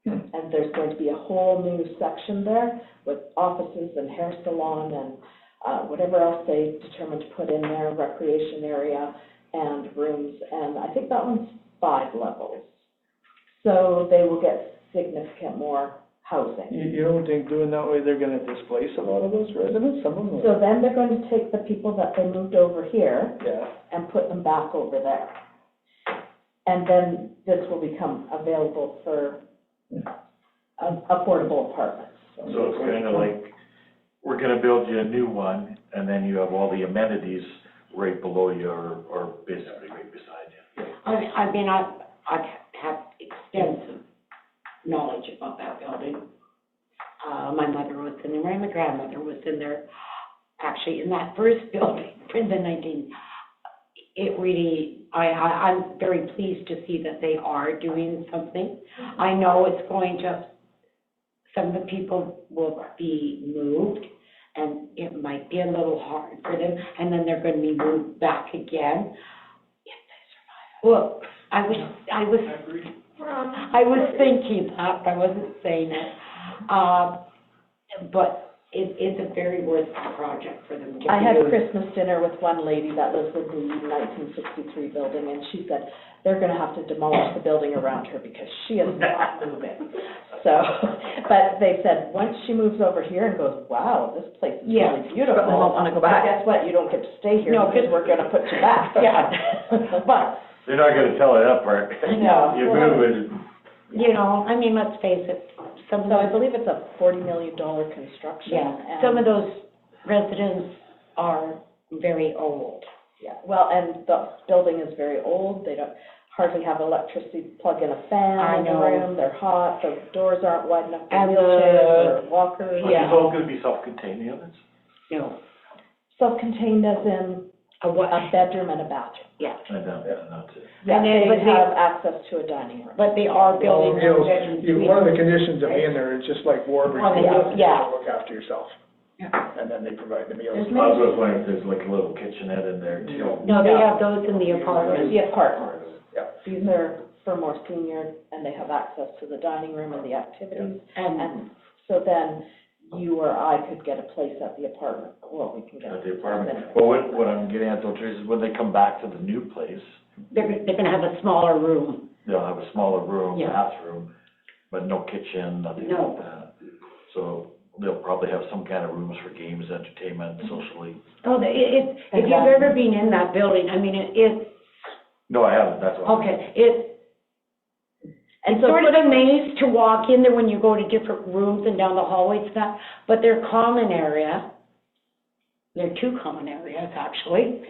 And there's going to be a whole new section there with offices and hair salon and whatever else they determine to put in there, recreation area and rooms. And I think that one's 5 levels. So they will get significant more housing. You don't think doing that way, they're gonna displace a lot of those residents, some of them? So then they're going to take the people that they moved over here Yeah, and put them back over there. And then this will become available for affordable apartments. So it's kind of like, we're gonna build you a new one, and then you have all the amenities right below you, or basically right beside you. I mean, I have extensive knowledge about that building. My mother was in there, my grandmother was in there, actually, in that first building, in the it really, I'm very pleased to see that they are doing something. I know it's going to, some of the people will be moved, and it might be a little hard for them, and then they're gonna be moved back again, if they survive. Well, I was thinking that, I wasn't saying it. But it's a very worthwhile project for them to do. I had Christmas dinner with one lady that lives in the 1963 building, and she said they're gonna have to demolish the building around her because she is not moving. So, but they said, once she moves over here and goes, wow, this place is Yeah. really beautiful. I won't wanna go back. But guess what, you don't get to stay here No, because we're gonna put you back. Yeah. But, They're not gonna tell you that part. No. You move it. You know, I mean, let's face it, some of so I those, believe it's a $40 million construction. yeah, and- some of those residents are very old. Yeah, well, and the building is very old, they don't hardly have electricity, plug in a fan I in the know. room, they're hot, the doors aren't wide enough for And wheelchairs or walkers. Are these all gonna be self-contained units? No, Self-contained as in a what, a bedroom and a bathroom. yeah, I don't, not to. Yeah, And then- they but they- have access to a dining room. but they are building Well, one bedroom suites. one of the conditions of being there is just like Warburg, Well, you have to yeah. look after yourself. Yeah. And then they provide the meals. I was just wondering if there's like a little kitchenette in there too. No, they have those in the apartments. The apartments. Yeah. These are for more senior, and they have access to the dining room and the activities. And so then you or I could get a place at the apartment, well, we can get. At the apartment. Well, what I'm getting at though, Teresa, is when they come back to the new place, They're gonna have a smaller room. they'll have a smaller room, Yeah. bathroom, but no kitchen, nothing No. like that. So they'll probably have some kind of rooms for games, entertainment, socially. Oh, if you've ever been in that building, I mean, it's, No, I haven't, that's why. okay, it's And so sort of a maze to walk in there when you go to different rooms and down the hallways and stuff, but they're common area. They're two common areas, actually.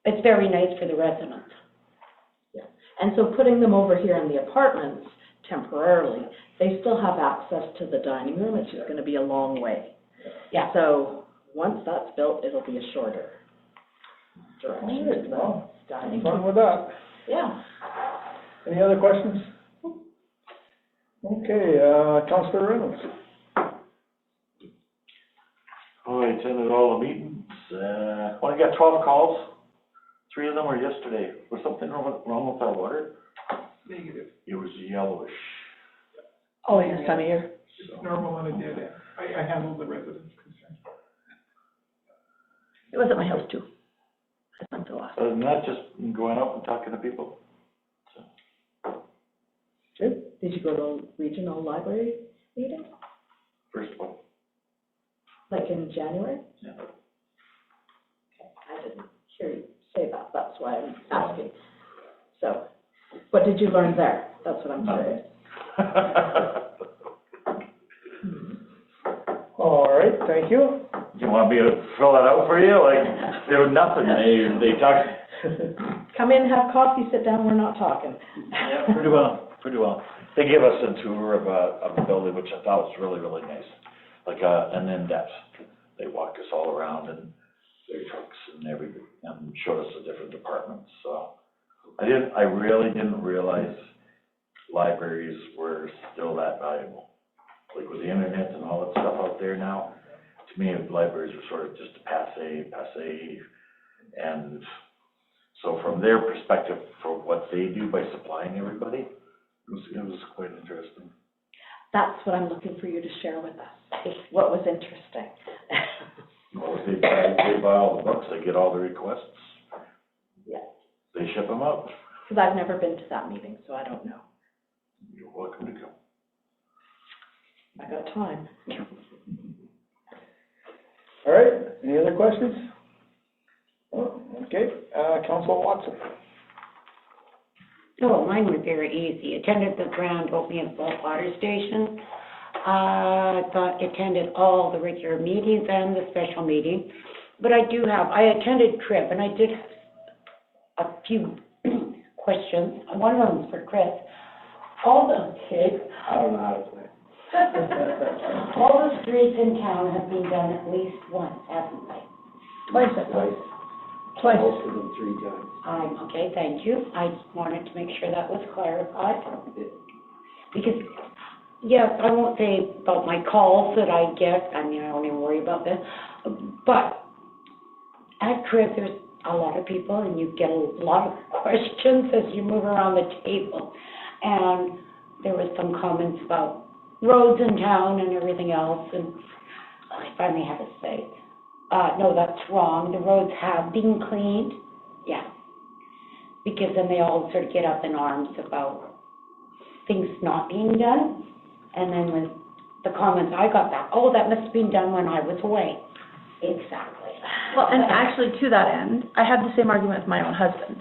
It's very nice for the residents. And so putting them over here in the apartments temporarily, they still have access to the dining room, it's just gonna be a long way. Yeah. So, once that's built, it'll be a shorter direction to the dining Fun room. with that. Yeah. Any other questions? Okay, Councilor Reynolds. Oh, I attended all the meetings, only got 12 calls. 3 of them were yesterday. Was something wrong with our water? Negative. It was yellowish. Oh, in this time of year. It's normal on a dead end. I handle the residents' concerns. It was at my house too. I spent the last. Other than that, just going out and talking to people. Did you go to regional library meeting, First one. like in January? Yeah. I didn't hear you say that, that's why I'm asking. So, what did you learn there? That's what I'm curious. All right, thank you. You want me to fill that out for you? Like, there was nothing. They talked. Come in, have coffee, sit down, we're not talking. Yeah, pretty well. They gave us a tour of the building, which I thought was really, really nice. Like, an in-depth. They walked us all around and their trucks and everything, and showed us the different departments, so. I really didn't realize libraries were still that valuable. Like with the internet and all that stuff out there now, to me, libraries were sort of just passe. And so from their perspective, for what they do by supplying everybody, it was quite interesting. That's what I'm looking for you to share with us, is what was interesting. Well, if they buy all the books, they get all the requests. Yeah. They ship them out. Because I've never been to that meeting, so I don't know. You're welcome to go. I got time. All right, any other questions? Oh, okay, Councilor Watson. Oh, mine was very easy. Attended the grand opening of Salt Water Station. Attended all the regular meetings and the special meeting. But I attended TRIP, and I did have a few questions. One of them was for Chris. All the I don't know how to play. all the streets in town have been done at least once, haven't they? Twice. Most of them 3 times. Okay, thank you. I just wanted to make sure that was clarified. Because, yes, I won't say about my calls that I get, I mean, I don't even worry about this, but at TRIP, there's a lot of people, and you get a lot of questions as you move around the table. And there was some comments about roads in town and everything else, and I finally had to say, no, that's wrong. The roads have been cleaned, yeah. Because then they all sort of get up in arms about things not being done. And then when the comments I got back, oh, that must have been done when I was away. Exactly. Well, and actually, to that end, I had the same argument with my own husband.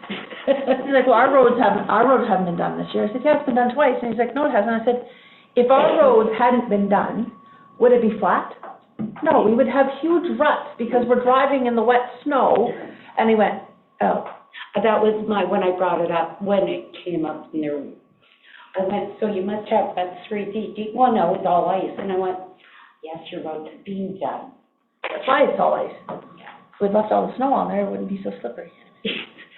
He's like, well, our roads haven't been done this year. I said, yeah, it's been done twice. And he's like, no, it hasn't. I said, if our roads hadn't been done, would it be flat? No, we would have huge ruts because we're driving in the wet snow. And he went, oh, That was when I brought it up, when it came up in there. I went, so you must have about 3 feet deep. Well, no, it's all ice. And I went, yes, your road's being done. that's why it's all ice. If we'd left all the snow on there, it wouldn't be so slippery.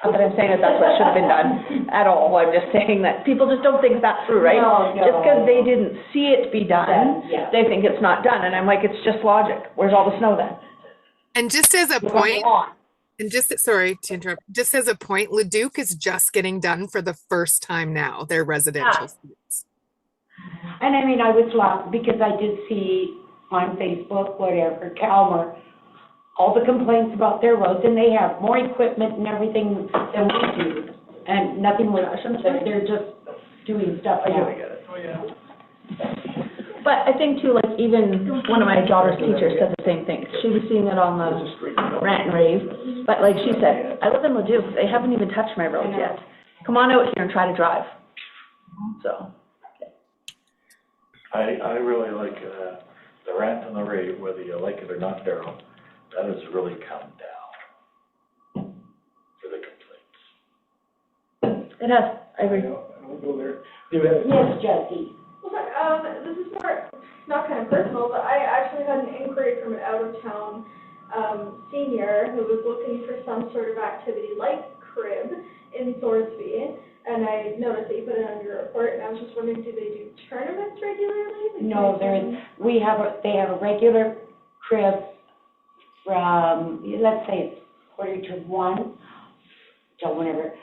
Not that I'm saying that that's what should have been done at all. I'm just saying that people just don't think that through, right? No. Just because they didn't see it be done, Yeah. they think it's not done. And I'm like, it's just logic. Where's all the snow then? And just as a point, and just, sorry to interrupt, just as a point, Leduc is just getting done for the first time now, their residential streets. And I mean, I was laughing because I did see on Facebook, whatever, Calmer, all the complaints about their roads, and they have more equipment and everything than we do. And nothing was, they're just doing stuff now. Oh, yeah. But I think too, like even one of my daughter's teachers said the same thing. She was seeing it on the rant and rave. But like she said, I live in Leduc, they haven't even touched my roads yet. Come on out here and try to drive. So. I really like, the rant and the rave, whether you like it or not, Darryl, that has really come down for the complaints. It has, I agree. We'll go there. You have- Yes, Jesse. Well, this is more, not kind of personal, but I actually had an inquiry from an out-of-town, senior who was looking for some sort of activity like crib in Thorsby, and I noticed that you put it on your report, and I was just wondering, do they do tournaments regularly? No, they have a regular crib from, let's say it's 1:45 till whenever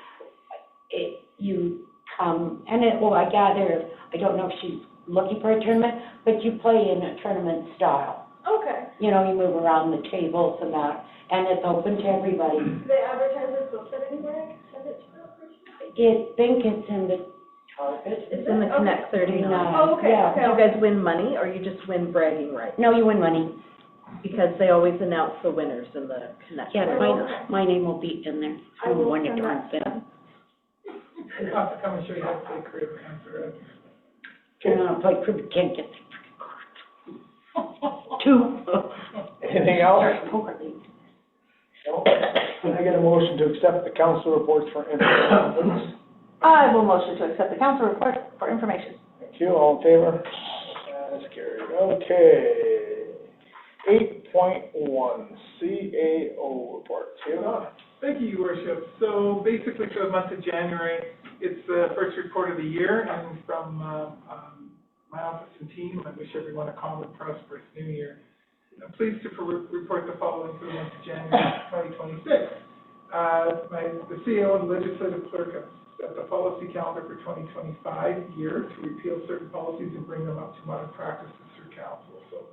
you come, and I gather, I don't know if she's looking for a tournament, but you play in a tournament style. Okay. You know, you move around the tables and that, and it's open to everybody. Do they advertise this website anywhere? I can send it to the person. I think it's in the target. It's in the Connect 39. Oh, okay, Yeah. okay. Do you guys win money or you just win bragging rights? No, you win money. Because they always announce the winners in the Connect. Yeah, my name will be in there. I will Won it send darn that. thing. We'll have to come and show you how to play crib, answer it. Play crib, can't get the cards. 2. Anything else? Can I get a motion to accept the council reports for information, please? I will motion to accept the council report for information. Thank you, all in favor? That's carried. Okay. 8.1, CAO report. Sienna? Thank you, Your Worship. So basically for the month of January, it's the first report of the year, and from my office and team, I wish everyone a calm and prosperous new year. I'm pleased to report the following for the month of January 2026. The CEO and the legislative clerk have set the policy calendar for 2025 year to repeal certain policies and bring them up to modern practices through council. So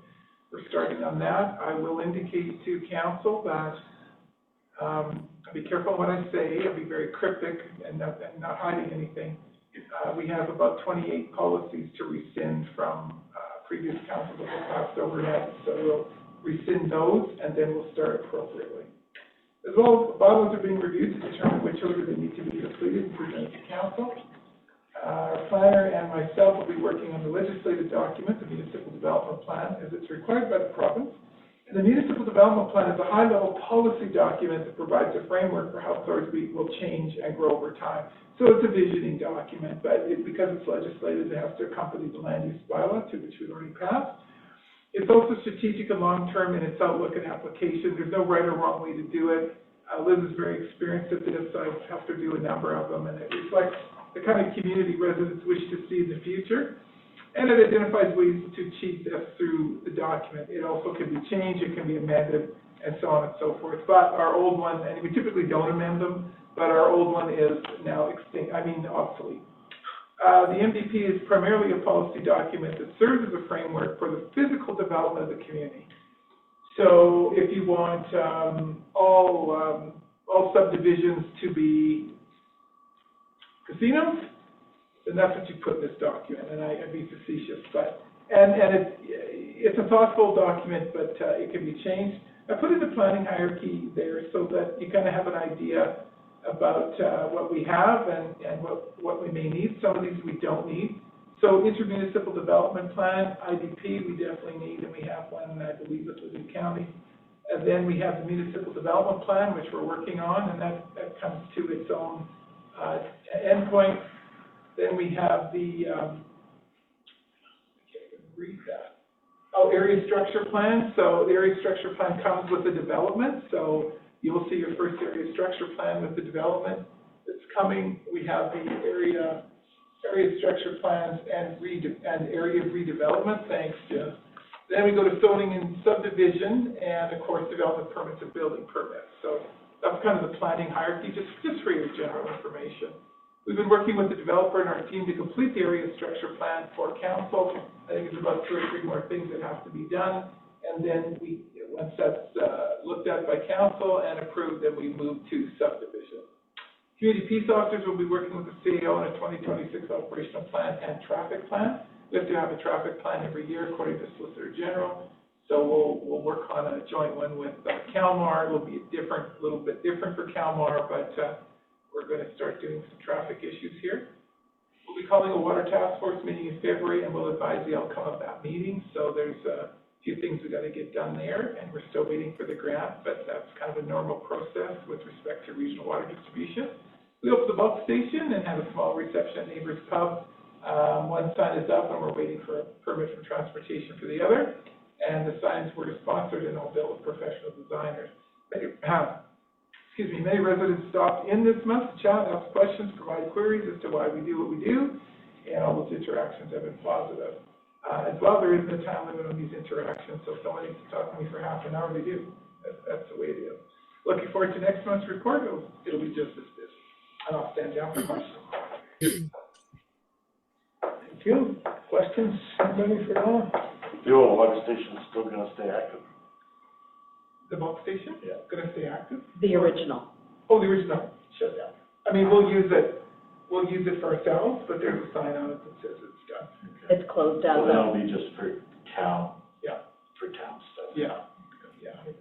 we're starting on that. I will indicate to council that I'll be careful what I say. I'll be very cryptic and not hiding anything. We have about 28 policies to rescind from previous councils that were passed overhead, so we'll rescind those and then we'll start appropriately. As well, bylaws are being reviewed to determine which order they need to be completed and presented to council. Our planner and myself will be working on the legislative document, the municipal development plan, as it's required by the province. And the municipal development plan is a high-level policy document that provides a framework for how Thorsby will change and grow over time. So it's a visioning document, but because it's legislative, it has to accompany the land use bylaw, to which we've already passed. It's also strategic and long-term in its outlook and application. There's no right or wrong way to do it. Liz is very experienced at this. I've helped her do a number of them, and it reflects the kind of community residents wish to see in the future. And it identifies ways to achieve this through the document. It also can be changed, it can be amended, and so on and so forth. But our old one, and we typically don't amend them, but our old one is now obsolete. The MVP is primarily a policy document that serves as a framework for the physical development of the community. So if you want all subdivisions to be casinos, then that's what you put in this document, and I'd be facetious, but, and it's a thoughtful document, but it can be changed. I put in the planning hierarchy there so that you kind of have an idea about what we have and what we may need. Some of these we don't need. So intermunicipal development plan, IDP, we definitely need, and we have one, and I believe it's within county. And then we have the municipal development plan, which we're working on, and that comes to its own endpoint. Then we have the, I can't even read that. Oh, area structure plan. So the area structure plan comes with the development. So you will see your first area structure plan with the development that's coming. We have the area structure plans and area redevelopment. Thanks, Jeff. Then we go to zoning and subdivision, and of course, development permits and building permits. So that's kind of the planning hierarchy, just for your general information. We've been working with the developer and our team to complete the area structure plan for council. I think it's about 2 or 3 more things that have to be done. And then once that's looked at by council and approved, then we move to subdivision. Community peace officers will be working with the CAO on a 2026 operational plan and traffic plan. We have to have a traffic plan every year according to Solicitor General. So we'll work on a joint one with Calmar. It will be a little bit different for Calmar, but we're going to start doing some traffic issues here. We'll be calling a water task force meeting in February, and we'll advise the outcome of that meeting. So there's a few things we got to get done there, and we're still waiting for the grant, but that's kind of a normal process with respect to regional water distribution. We opened the bulk station and had a small reception at Neighbors Pub. One sign is up, and we're waiting for a permit from transportation for the other. And the signs were sponsored and all built with professional designers. Many residents stopped in this month to chat, ask questions, provide queries as to why we do what we do, and all those interactions have been positive. As well, there isn't a time limit on these interactions, so if someone needs to talk to me for half an hour, they do. That's the way it is. Looking forward to next month's report. It'll be just as busy. And I'll stand down for questions. Thank you. Questions? Anybody for Dawn? The old water station is still gonna stay active? The bulk station? Yeah. Going to stay active? The original. Oh, the original. Shut down. I mean, we'll use it for ourselves, but there's a sign on it that says it's done. It's closed as So that'll of, be just for town? Yeah. For town stuff? Yeah. Yeah, 100%.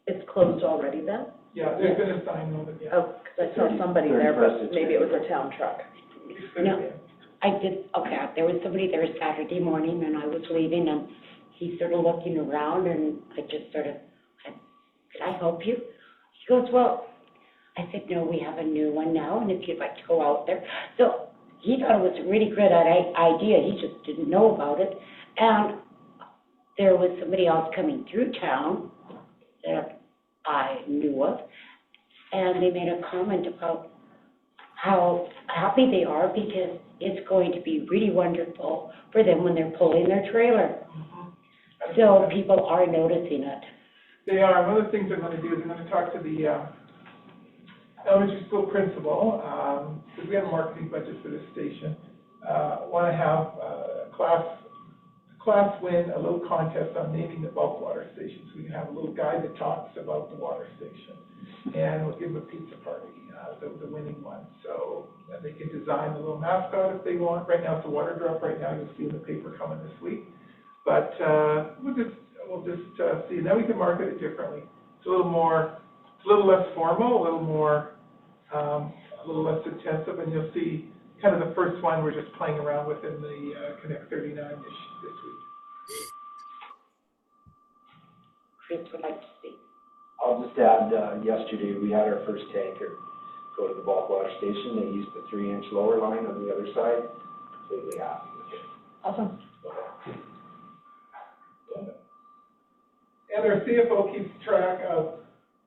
it's closed already then? Yeah, there's been a sign on it, yeah. Oh, because I saw somebody there, but maybe it was a town truck. No, I did, okay, there was somebody there Saturday morning, and I was leaving, and he's sort of looking around, and I just sort of, could I help you? He goes, well, I said, no, we have a new one now, and if you'd like to go out there. So he thought it was a really great idea, he just didn't know about it. And there was somebody else coming through town that I knew of, and they made a comment about how happy they are because it's going to be really wonderful for them when they're pulling their trailer. So people are noticing it. They are. One of the things I'm going to do is I'm going to talk to the elementary school principal, because we have a marketing budget for this station. Want to have class win a little contest on naming the bulk water station. So we can have a little guide that talks about the water station. And we'll give them a pizza party, the winning one. So they can design a little mascot if they want. Right now it's a water drop. Right now you'll see in the paper coming this week. But we'll just see. Now we can market it differently. It's a little less formal, a little less intensive, and you'll see kind of the first one we're just playing around with in the Connect 39 this week. Chris would like to see. I'll just add, yesterday we had our first tanker go to the bulk water station. They used the 3-inch lower line on the other side. Completely happy with it. Awesome. And our CFO keeps track of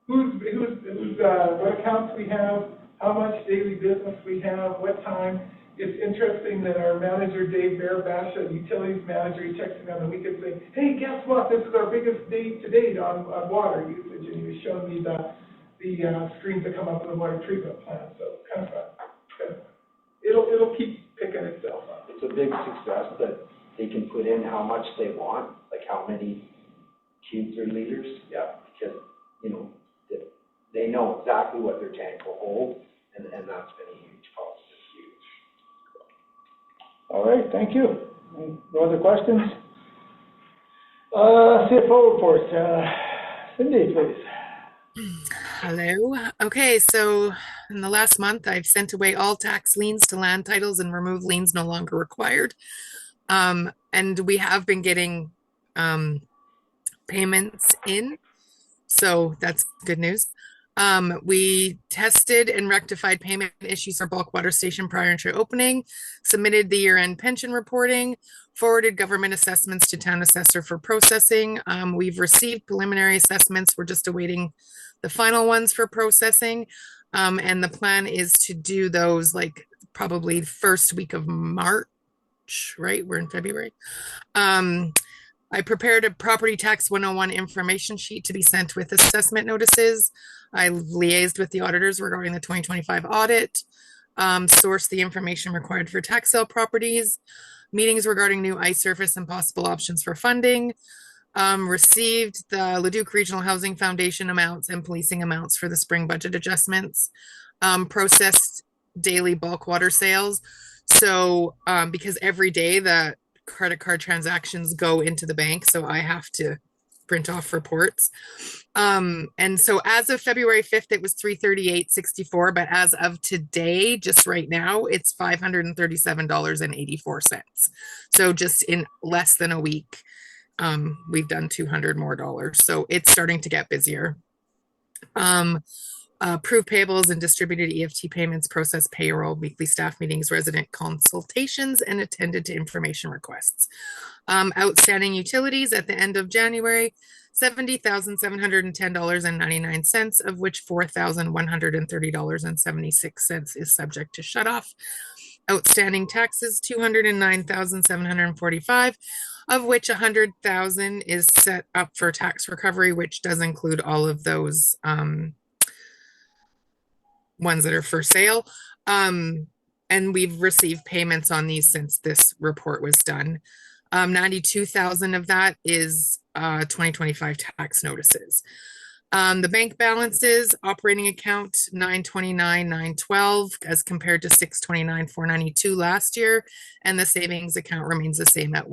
what accounts we have, how much daily business we have, what time. It's interesting that our manager, Dave Barabasha, utilities manager, he texted me on the weekend saying, hey, guess what? This is our biggest day to date on water usage. And he was showing me the screens that come up in the water treatment plant. So kind of fun. It'll keep picking itself up. It's a big success that they can put in how much they want, like how many cubes or liters. Yeah. Because, they know exactly what their tank will hold, and that's been a huge positive, huge. All right, thank you. No other questions? CFO report, Cindy, please. Hello. Okay, so in the last month, I've sent away all tax liens to land titles and removed liens no longer required. And we have been getting payments in, so that's good news. We tested and rectified payment issues for bulk water station prior to opening, submitted the year-end pension reporting, forwarded government assessments to town assessor for processing. We've received preliminary assessments. We're just awaiting the final ones for processing. And the plan is to do those like probably first week of March, right? We're in February. I prepared a property tax 101 information sheet to be sent with assessment notices. I liaised with the auditors regarding the 2025 audit, sourced the information required for tax sale properties, meetings regarding new ice surface and possible options for funding, received the Leduc Regional Housing Foundation amounts and policing amounts for the spring budget adjustments, processed daily bulk water sales. So because every day the credit card transactions go into the bank, so I have to print off reports. And so as of February 5th, it was $338.64, but as of today, just right now, it's $537.84. So just in less than a week, we've done $200 more. So it's starting to get busier. Approved payables and distributed EFT payments, processed payroll, weekly staff meetings, resident consultations, and attended to information requests. Outstanding utilities at the end of January, $70,710.99, of which $4,130.76 is subject to shutoff. Outstanding taxes, $209,745, of which $100,000 is set up for tax recovery, which does include all of those ones that are for sale. And we've received payments on these since this report was done. 92,000 of that is 2025 tax notices. The bank balances, operating account 929,912 as compared to 629,492 last year, and the savings account remains the same at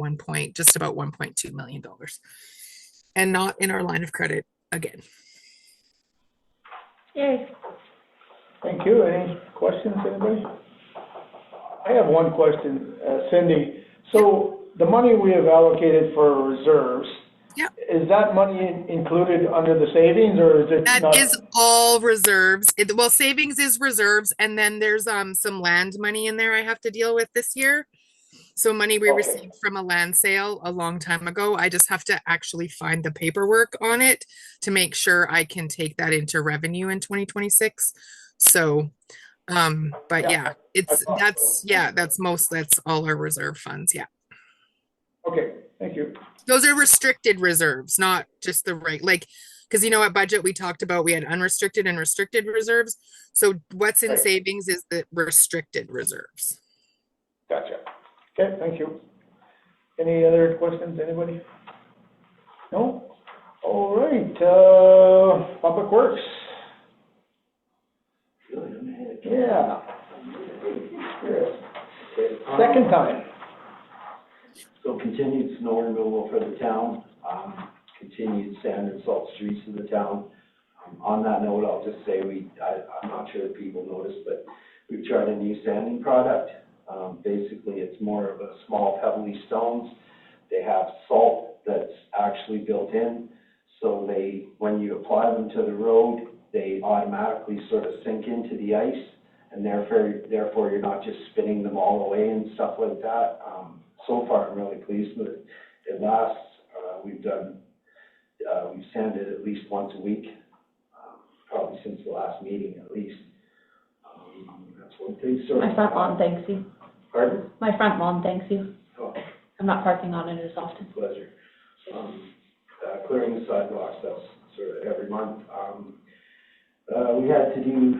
just about $1.2 million, and not in our line of credit again. Yay. Thank you. Any questions, anybody? I have one question, Cindy. So the money we have allocated for reserves, Yep. Is that money included under the savings, or is it not? That is all reserves. Well, savings is reserves, and then there's some land money in there I have to deal with this year. So money we received from a land sale a long time ago. I just have to actually find the paperwork on it to make sure I can take that into revenue in 2026. So, but yeah, that's all our reserve funds. Yeah. Okay, thank you. Those are restricted reserves, not just the right, like, because you know at budget we talked about we had unrestricted and restricted reserves. So what's in savings is the restricted reserves. Gotcha. Okay, thank you. Any other questions, anybody? No? All right, Public Works. Yeah. Second time. So continued snow removal for the town, continued sand and salt streets of the town. On that note, I'll just say I'm not sure if people noticed, but we've tried a new sanding product. Basically, it's more of a small pebbly stones. They have salt that's actually built in, so when you apply them to the road, they automatically sort of sink into the ice, and therefore you're not just spinning them all away and stuff like that. So far, I'm really pleased with it. It lasts. We've sanded at least once a week, probably since the last meeting at least. That's one thing. My front lawn thanks you. Pardon? My front lawn thanks you. Oh. I'm not parking on it as often. Pleasure. Clearing the sidewalks, that's sort of every month. We had to do,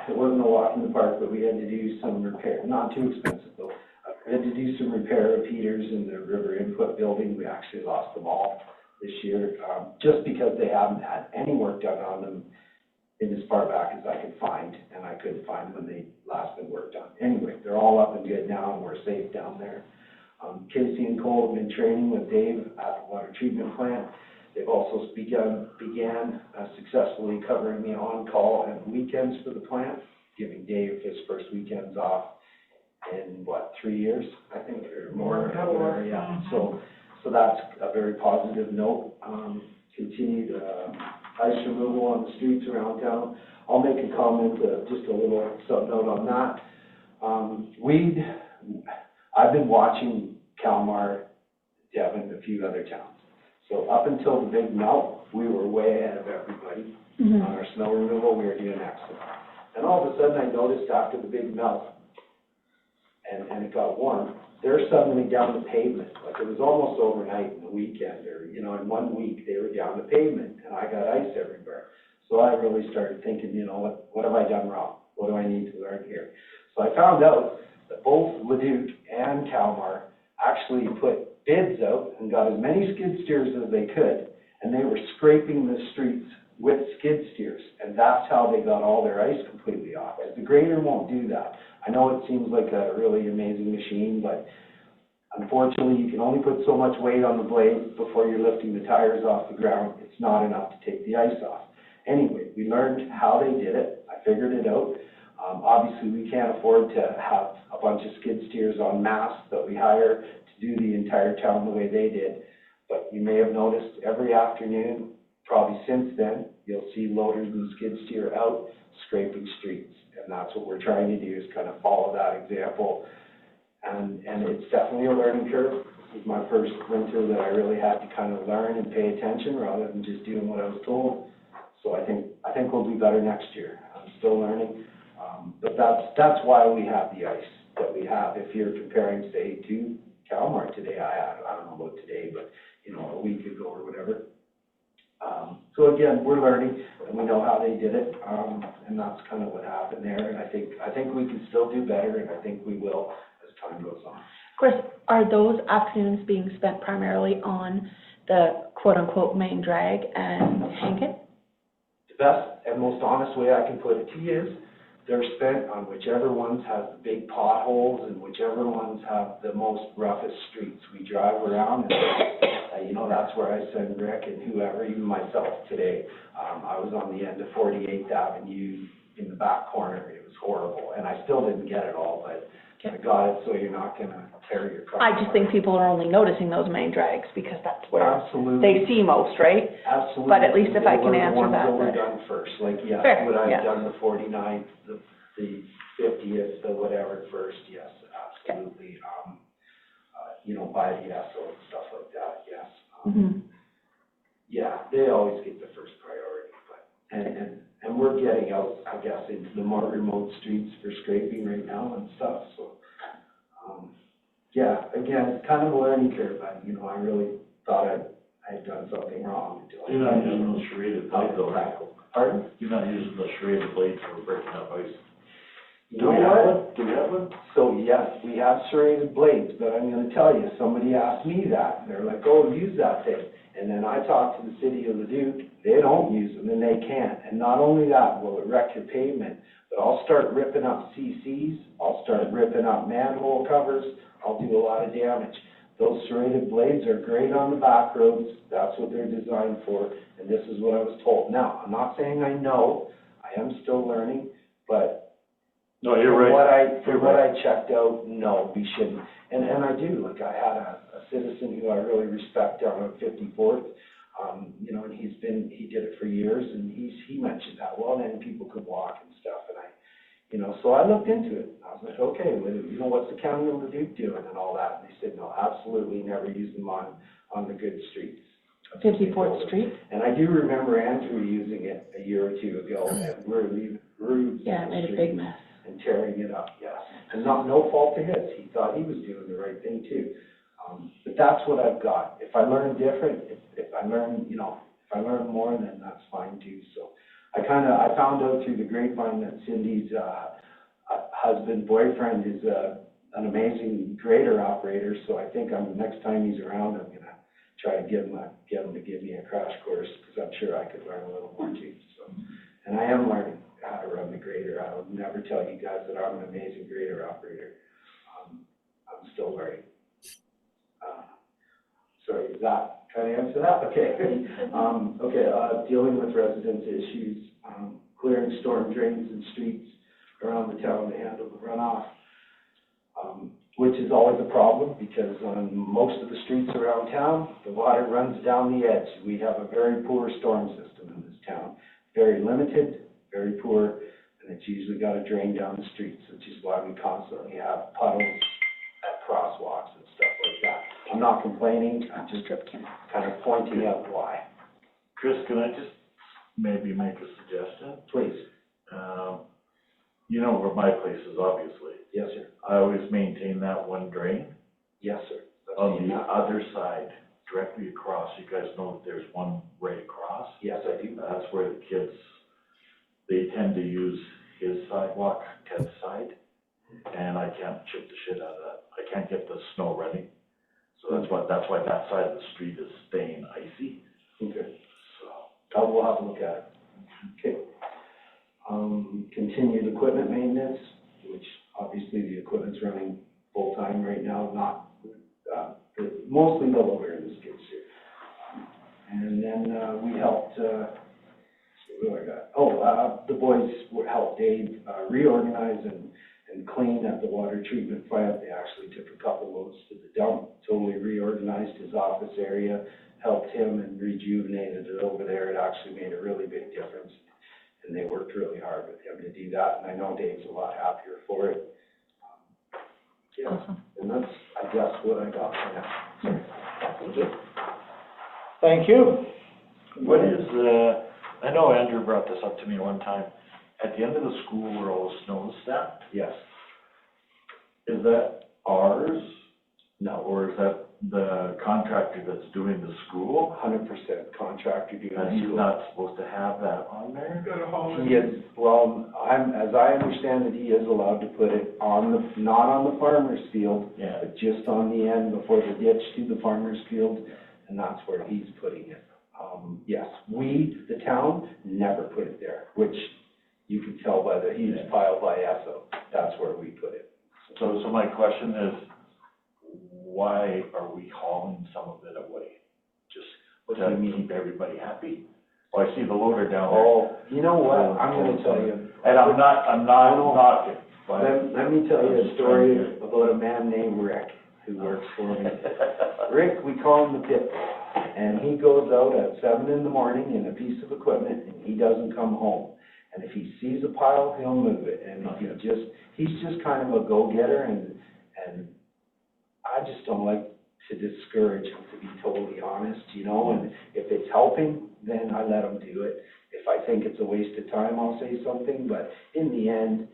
it wasn't a walk in the park, but we had to do some repair, not too expensive though. We had to do some repair of heaters in the river input building. We actually lost them all this year, just because they haven't had any work done on them in as far back as I could find, and I couldn't find when they last been worked on. Anyway, they're all up and good now, and we're safe down there. Casey and Cole have been training with Dave at the water treatment plant. They've also began successfully covering the on-call and weekends for the plant. giving Dave his first weekends off in, 3 years, I think, or more, whatever, yeah. So that's a very positive note. Continued, ice removal on the streets around town. I'll make a comment, just a little sub-note on that. I've been watching Kalmar, Devon, a few other towns. So up until the big melt, we were way ahead of everybody. On our snow removal, we were doing excellent. And all of a sudden, I noticed after the big melt, and it got warm, they're suddenly down the pavement. Like it was almost overnight in the weekend, or, in 1 week, they were down the pavement, and I got ice everywhere. So I really started thinking, what have I done wrong? What do I need to learn here? So I found out that both Leduc and Kalmar actually put bids out and got as many skid steers as they could, and they were scraping the streets with skid steers, and that's how they got all their ice completely off. The grader won't do that. I know it seems like a really amazing machine, but unfortunately, you can only put so much weight on the blade before you're lifting the tires off the ground. It's not enough to take the ice off. Anyway, we learned how they did it. I figured it out. Obviously, we can't afford to have a bunch of skid steers en masse that we hire to do the entire town the way they did. But you may have noticed every afternoon, probably since then, you'll see loaders and skid steer out scraping streets. And that's what we're trying to do, is kind of follow that example. And it's definitely a learning curve. This is my first winter that I really had to kind of learn and pay attention rather than just doing what I was told. So I think we'll do better next year. I'm still learning. But that's why we have the ice that we have. If you're comparing, say, to Kalmar today, I don't know about today, but, a week ago or whatever. So again, we're learning, and we know how they did it, and that's kind of what happened there. And I think we can still do better, and I think we will as time goes on. Chris, are those afternoons being spent primarily on the quote-unquote main drag and Hankin? The best and most honest way I can put it to you is they're spent on whichever ones have the big potholes and whichever ones have the most roughest streets. We drive around, and that's where I send Rick and whoever, even myself today. I was on the end of 48th Avenue in the back corner. It was horrible, and I still didn't get it all, but I got it, so you're not going to tear your car. I just think people are only noticing those main drags because that's where Absolutely. they see most, right? Absolutely. But at least if I can answer that. They were the ones that were done first. Like, yes, Fair, would I yeah. have done the 49th, the 50th, the whatever first? Yes, absolutely. By the ESO and stuff like that, yes. Yeah, they always get the first priority, but, and we're getting out, I guess, into the more remote streets for scraping right now and stuff, so, yeah, again, it's kind of a learning curve. I really thought I had done something wrong until You're not using those serrated blades, though. Pardon? You're not using the serrated blades for breaking up ice. You know what? Do we have one? So yes, we have serrated blades, but I'm gonna tell you, somebody asked me that, and they're like, oh, use that thing. And then I talked to the city of Leduc, they don't use them, and they can't. And not only that, will it wreck your pavement, but I'll start ripping up CCs, I'll start ripping up manhole covers, I'll do a lot of damage. Those serrated blades are great on the back roads, that's what they're designed for, and this is what I was told. Now, I'm not saying I know, I am still learning, but No, you're right. From what I checked out, no, we shouldn't. And I do, like I had a citizen who I really respect down on 54th, and he did it for years, and he mentioned that, well, then people could walk and stuff, and so I looked into it. I was like, okay, what's the county of Leduc doing and all that? And they said, no, absolutely never use them on the good streets. 54th Street? And I do remember Andrew using it a year or two ago, and we're leaving grooves. Yeah, it made a big mess. And tearing it up, yes. And no fault to his. He thought he was doing the right thing too. But that's what I've got. If I learn different, if I learn more, then that's fine too. So I found out through the grapevine that Cindy's boyfriend is an amazing grader operator. So I think next time he's around, I'm gonna try to get him to give me a crash course, because I'm sure I could learn a little more too. So, and I am learning how to run the grader. I will never tell you guys that I'm an amazing grader operator. I'm still learning. Sorry, does that kind of answer that? Okay. Dealing with residents' issues, clearing storm drains and streets around the town to handle the runoff. Which is always a problem, because on most of the streets around town, the water runs down the edge. We have a very poor storm system in this town, very limited, very poor, and it's usually got to drain down the streets, which is why we constantly have puddles at crosswalks and stuff like that. I'm not complaining, I'm just kind of pointing out why. Chris, can I just maybe make a suggestion? Please. You know where my place is, obviously. Yes, sir. I always maintain that one drain. Yes, sir. On the other side, directly across, you guys know that there's one right across? Yes, I do. That's where the kids, they tend to use his sidewalk, Ted's side, and I can't chip the shit out of that. I can't get the snow running. So that's why that side of the street is staying icy. Okay. So I will have a look at it. Okay. Continued equipment maintenance, which obviously the equipment's running full-time right now, not, mostly the loader in this case here. And then, we helped, what do I got? The boys helped Dave, reorganize and clean at the water treatment plant. They actually took a couple loads to the dump, totally reorganized his office area, helped him and rejuvenated it over there. It actually made a really big difference. And they worked really hard with him to do that, and I know Dave's a lot happier for it. Yeah, Awesome. and that's, I guess, what I got for now. Thank you. Thank you. what is, I know Andrew brought this up to me one time. At the end of the school where all the snow is stacked, Yes. is that ours? No. Or is that the contractor that's doing the school? 100% contractor doing And he's school. not supposed to have that on there? Got a haul in. He is, well, as I understand it, he is allowed to put it on the, not on the farmer's field, Yeah. but just on the end before the ditch to the farmer's field, and that's where he's putting it. Yes, we, the town, never put it there, which you can tell by the huge pile by Esso. That's where we put it. So my question is, why are we hauling some of it away? Just to keep everybody happy? Well, I see the loader down there. Oh, you know what, I'm gonna tell you. And I'm not knocking, but. Let me tell you a story about a man named Rick, who works for me. Rick, we call him the pit bull, and he goes out at 7 in the morning in a piece of equipment, and he doesn't come home. And if he sees a pile, he'll move it, and if he's just kind of a go-getter, and I just don't like to discourage him, to be totally honest, you know, and if it's helping, then I let him do it. If I think it's a waste of time, I'll say something, but in the end,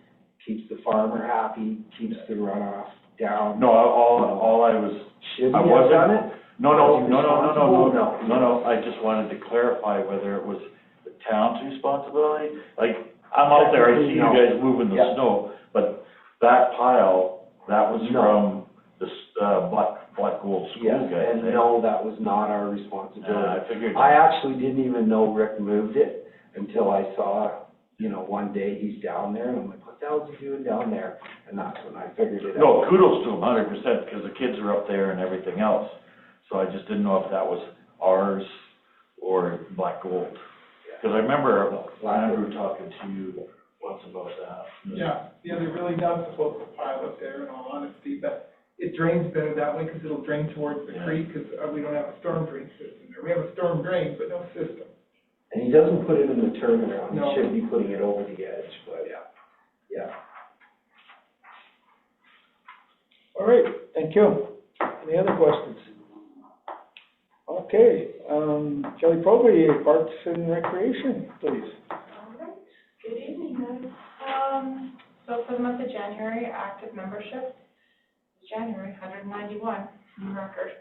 keeps the farmer happy, keeps the runoff down. No, all I was. Should he I have wasn't- done it? No, No. I just wanted to clarify whether it was the town's responsibility. Like, I'm out there, I see you guys moving the Yeah. snow, but that pile, that was No. from the, Black Gold School Yes, guys. and eh? no, that was not our responsibility. I figured. I actually didn't even know Rick moved it until I saw, you know, one day he's down there, and I'm like, what the hell is he doing down there? And that's when I figured it out. No, kudos to him 100%, because the kids are up there and everything else. So I just didn't know if that was ours or Black Gold. Because I remember Andrew talking to you once about that. Yeah, they're really not supposed to pile up there, in all honesty, but it drains better that way, because it'll drain towards the creek, because we don't have a storm drain system there. We have a storm drain, but no system. And he doesn't put it in the turnaround, No. he should be putting it over the edge, but yeah. All right, thank you. Any other questions? Okay, Kelly Proby, Parks and Recreation, please. All right, good evening, guys. So for the month of January, active membership, January, 191, new record.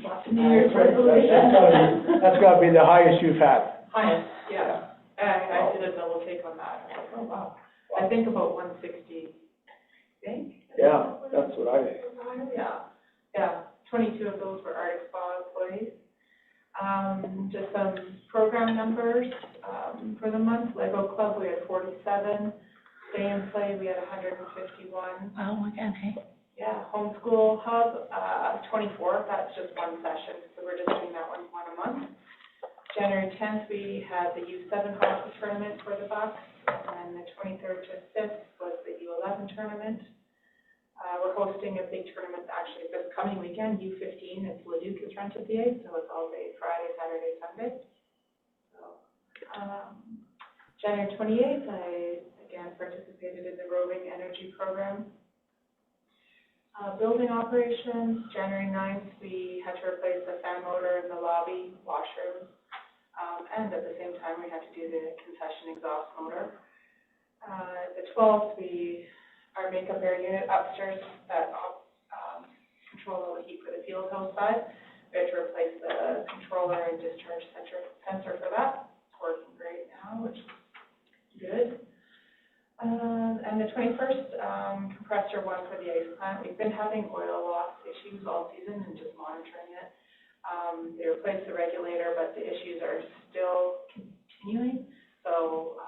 Lots of New Year's resolutions. That's gotta be the highest you've had. Highest, yeah. I did a double take on that. I was like, oh, wow. I think about 160, I think. Yeah, that's what I, Yeah. 22 of those were Arctic Spa employees. Just some program numbers, for the month. Lego Club, we had 47. Stay and Play, we had 151. Oh, again, hey. Yeah, Homeschool Hub, 24, that's just one session, so we're just doing that one a month. January 10th, we had the U7 hockey tournament for the Bucks, And the 23rd to 5th was the U11 tournament. We're hosting a big tournament actually this coming weekend, U15. It's Leduc is rented the 8th, so it's all day Friday, Saturday, Sunday. So, January 28th, I again participated in the roving energy program. Building operations, January 9th, we had to replace the fan motor in the lobby washroom. And at the same time, we had to do the concession exhaust motor. The 12th, our makeup air unit upstairs that control all the heat for the field house side. We had to replace the controller and discharge sensor for that. It's working great now, which is good. And the 21st, compressor 1 for the ice plant. We've been having oil loss issues all season and just monitoring it. They replaced the regulator, but the issues are still continuing. So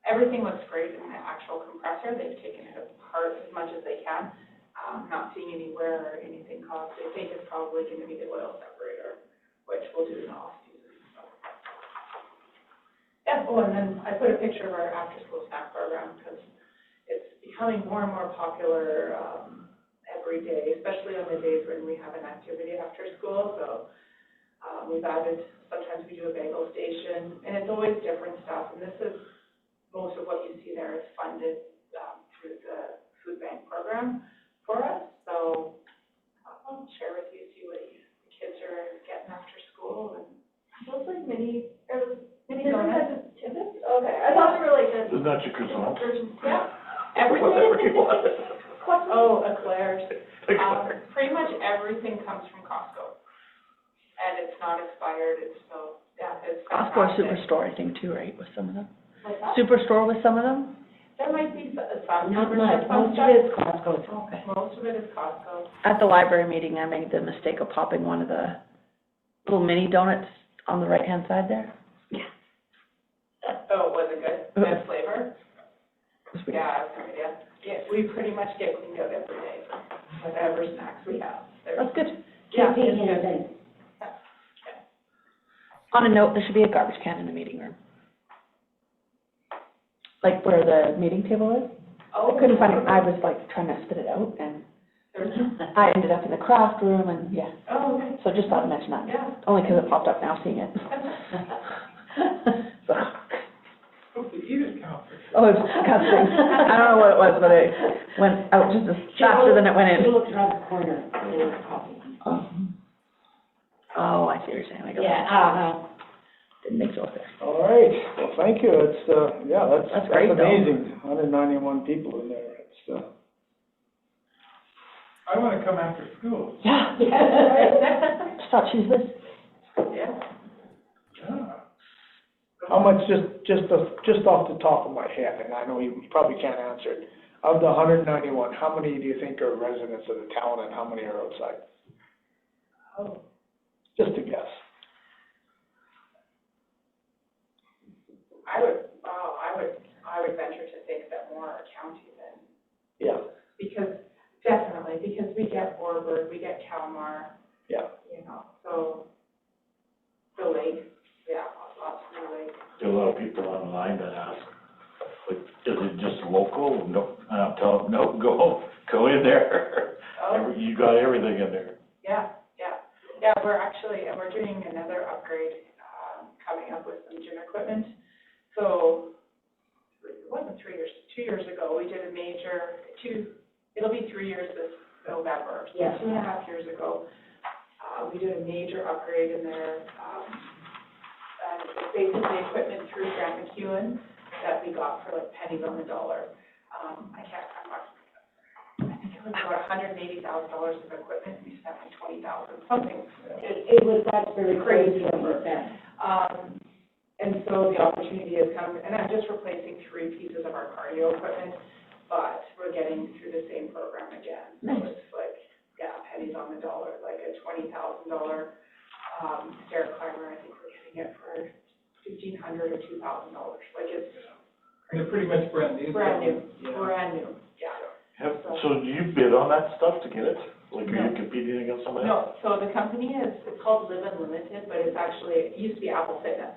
everything looks great in the actual compressor. They've taken it apart as much as they can. Not seeing any wear or anything caused. They think it's probably going to be the oil separator, which we'll do in the off season. So. Yeah. Oh, and then I put a picture of our after-school snack program because it's becoming more and more popular every day, especially on the days when we have an activity after school. So we've added. Sometimes we do a bagel station, and it's always different stuff. And this is most of what you see there is funded through the food bank program for us. So I'll share with you, see what the kids are getting after school. And Those like mini donuts. tidbits? Okay, I thought they were like a. Isn't that your croissant? Yeah. Whatever you want. Oh, eclairs. Pretty much everything comes from Costco. And it's not expired, it's so, yeah, it's fantastic. Costco or Superstore, I think, too, right, with some of them? What's that? Superstore with some of them? There might be some Not Superstore, much, some most of stuff. it is Costco. Okay. Most of it is Costco. At the library meeting, I made the mistake of popping one of the little mini donuts on the right-hand side there. Oh, was it good? Good flavor? It was weird. Yeah, I have no idea. Yeah, we pretty much get cleaned out every day for whatever snacks we have. That's good. Yeah, Can't it's take good. anything. On a note, there should be a garbage can in the meeting room. Like where the meeting table is. Oh, I couldn't find it. I was like trying to spit it out and I ended up in the craft room and yeah. Oh, okay. So just thought I'd mention that. Yeah. Only because it popped up now seeing it. So, Hope the heat is counted. oh, it's disgusting. I don't know what it was, but it went out just faster than it went in. She looked around the corner, there was coffee. Oh, I see what you're saying. I got Yeah, Didn't think so there. All right, well, thank you, it's, yeah, That's great, though. amazing, 191 people in there, it's, I wanna come after school. Yeah. Just thought she was this. Yeah. Yeah. How much, just off the top of my head, and I know you probably can't answer it, of the 191, how many do you think are residents of the town and how many are outside? Oh. Just a guess. I would venture to think that more are county than, Yeah, definitely, because we get Warbird, we get Kalmar, yeah. you know, so the lake, yeah, lots of the lake. There are a lot of people online that ask, like, is it just local? No, tell them, no, go in there. Oh. You got everything in there. Yeah, we're doing another upgrade, coming up with some gym equipment. So, it wasn't 3 years, 2 years ago, we did it'll be 3 years this November. So Yeah. 2.5 years ago, we did a major upgrade in there. And it's basically equipment through Grant McEwen that we got for like pennies on the dollar. I think it was about $180,000 of equipment, we spent like $20,000, something. that's very crazy number then. And so the opportunity has come, and I'm just replacing 3 pieces of our cardio equipment, but we're getting through the same program again. So Nice. it's like, yeah, pennies on the dollar, like a $20,000 stair climber. I think we're getting it for $1,500 or $2,000. Like it's They're pretty much brand new. brand new, Yeah. yeah. So do you bid on that stuff to get it? Like, are No. you competing against somebody else? No, so the company it's called Live Unlimited, but it's actually, it used to be Apple Fitness.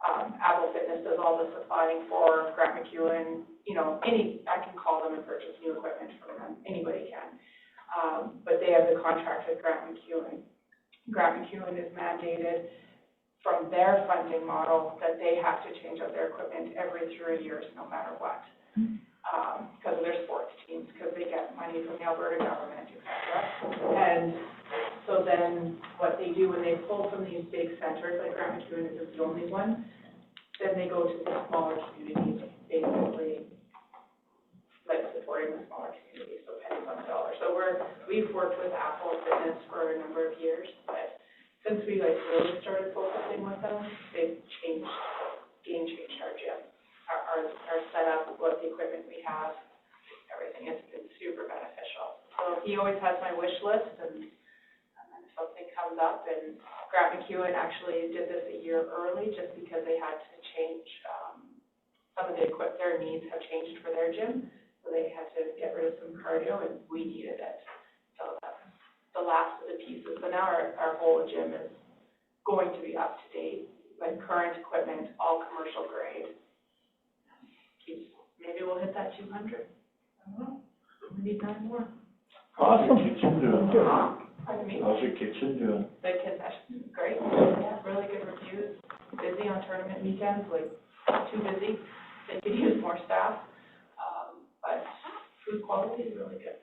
Apple Fitness does all the supplying for Grant McEwen, you know, I can call them and purchase new equipment from them, anybody can. But they have the contract with Grant McEwen. Grant McEwen is mandated from their funding model that they have to change out their equipment every 3 years, no matter what. Because of their sports teams, because they get money from the Alberta government, et cetera. And so then what they do when they pull from these big centers, like Grant McEwen is the only one, then they go to the smaller communities, basically, like supporting the smaller communities, so pennies on the dollar. So we've worked with Apple Fitness for a number of years, but since we really started focusing with them, they've changed our gym. Our setup, what the equipment we have, everything. It's been super beneficial. So he always has my wish list, and then something comes up, and Grant McEwen actually did this a year early just because they had to change some of the their needs have changed for their gym, so they had to get rid of some cardio, and we needed it. So that's the last of the pieces. So now our whole gym is going to be up to date, like current equipment, all commercial grade. Maybe we'll hit that 200. I don't know. We need 9 more. How's your kitchen doing? Pardon me? How's your kitchen doing? The concession's great. Yeah, really good reviews. Busy on tournament weekends, like too busy. They could use more staff. But food quality is really good.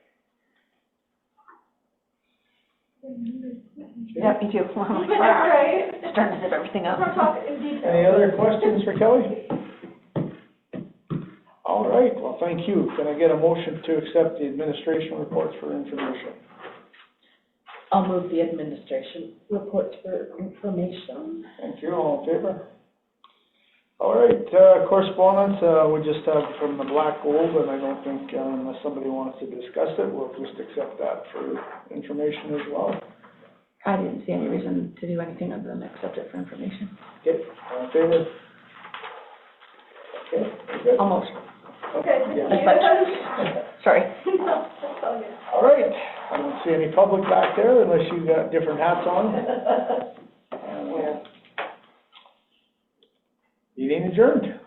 Yeah, me too. All right. Starting to zip everything up. We'll talk in detail. Any other questions for Kelly? All right, well, thank you. Can I get a motion to accept the administration reports for information? I'll move the administration reports for information. Thank you, all in favor? All right, correspondence, we just have from the Black Gold, and I don't think unless somebody wants to discuss it, we'll just accept that for information as well. I didn't see any reason to do anything other than accept it for information. Okay, all in favor? Okay, very good. Almost. Okay, thank you. Sorry. No, that's all good. All right, I don't see any public back there unless you got different hats on. Meeting adjourned.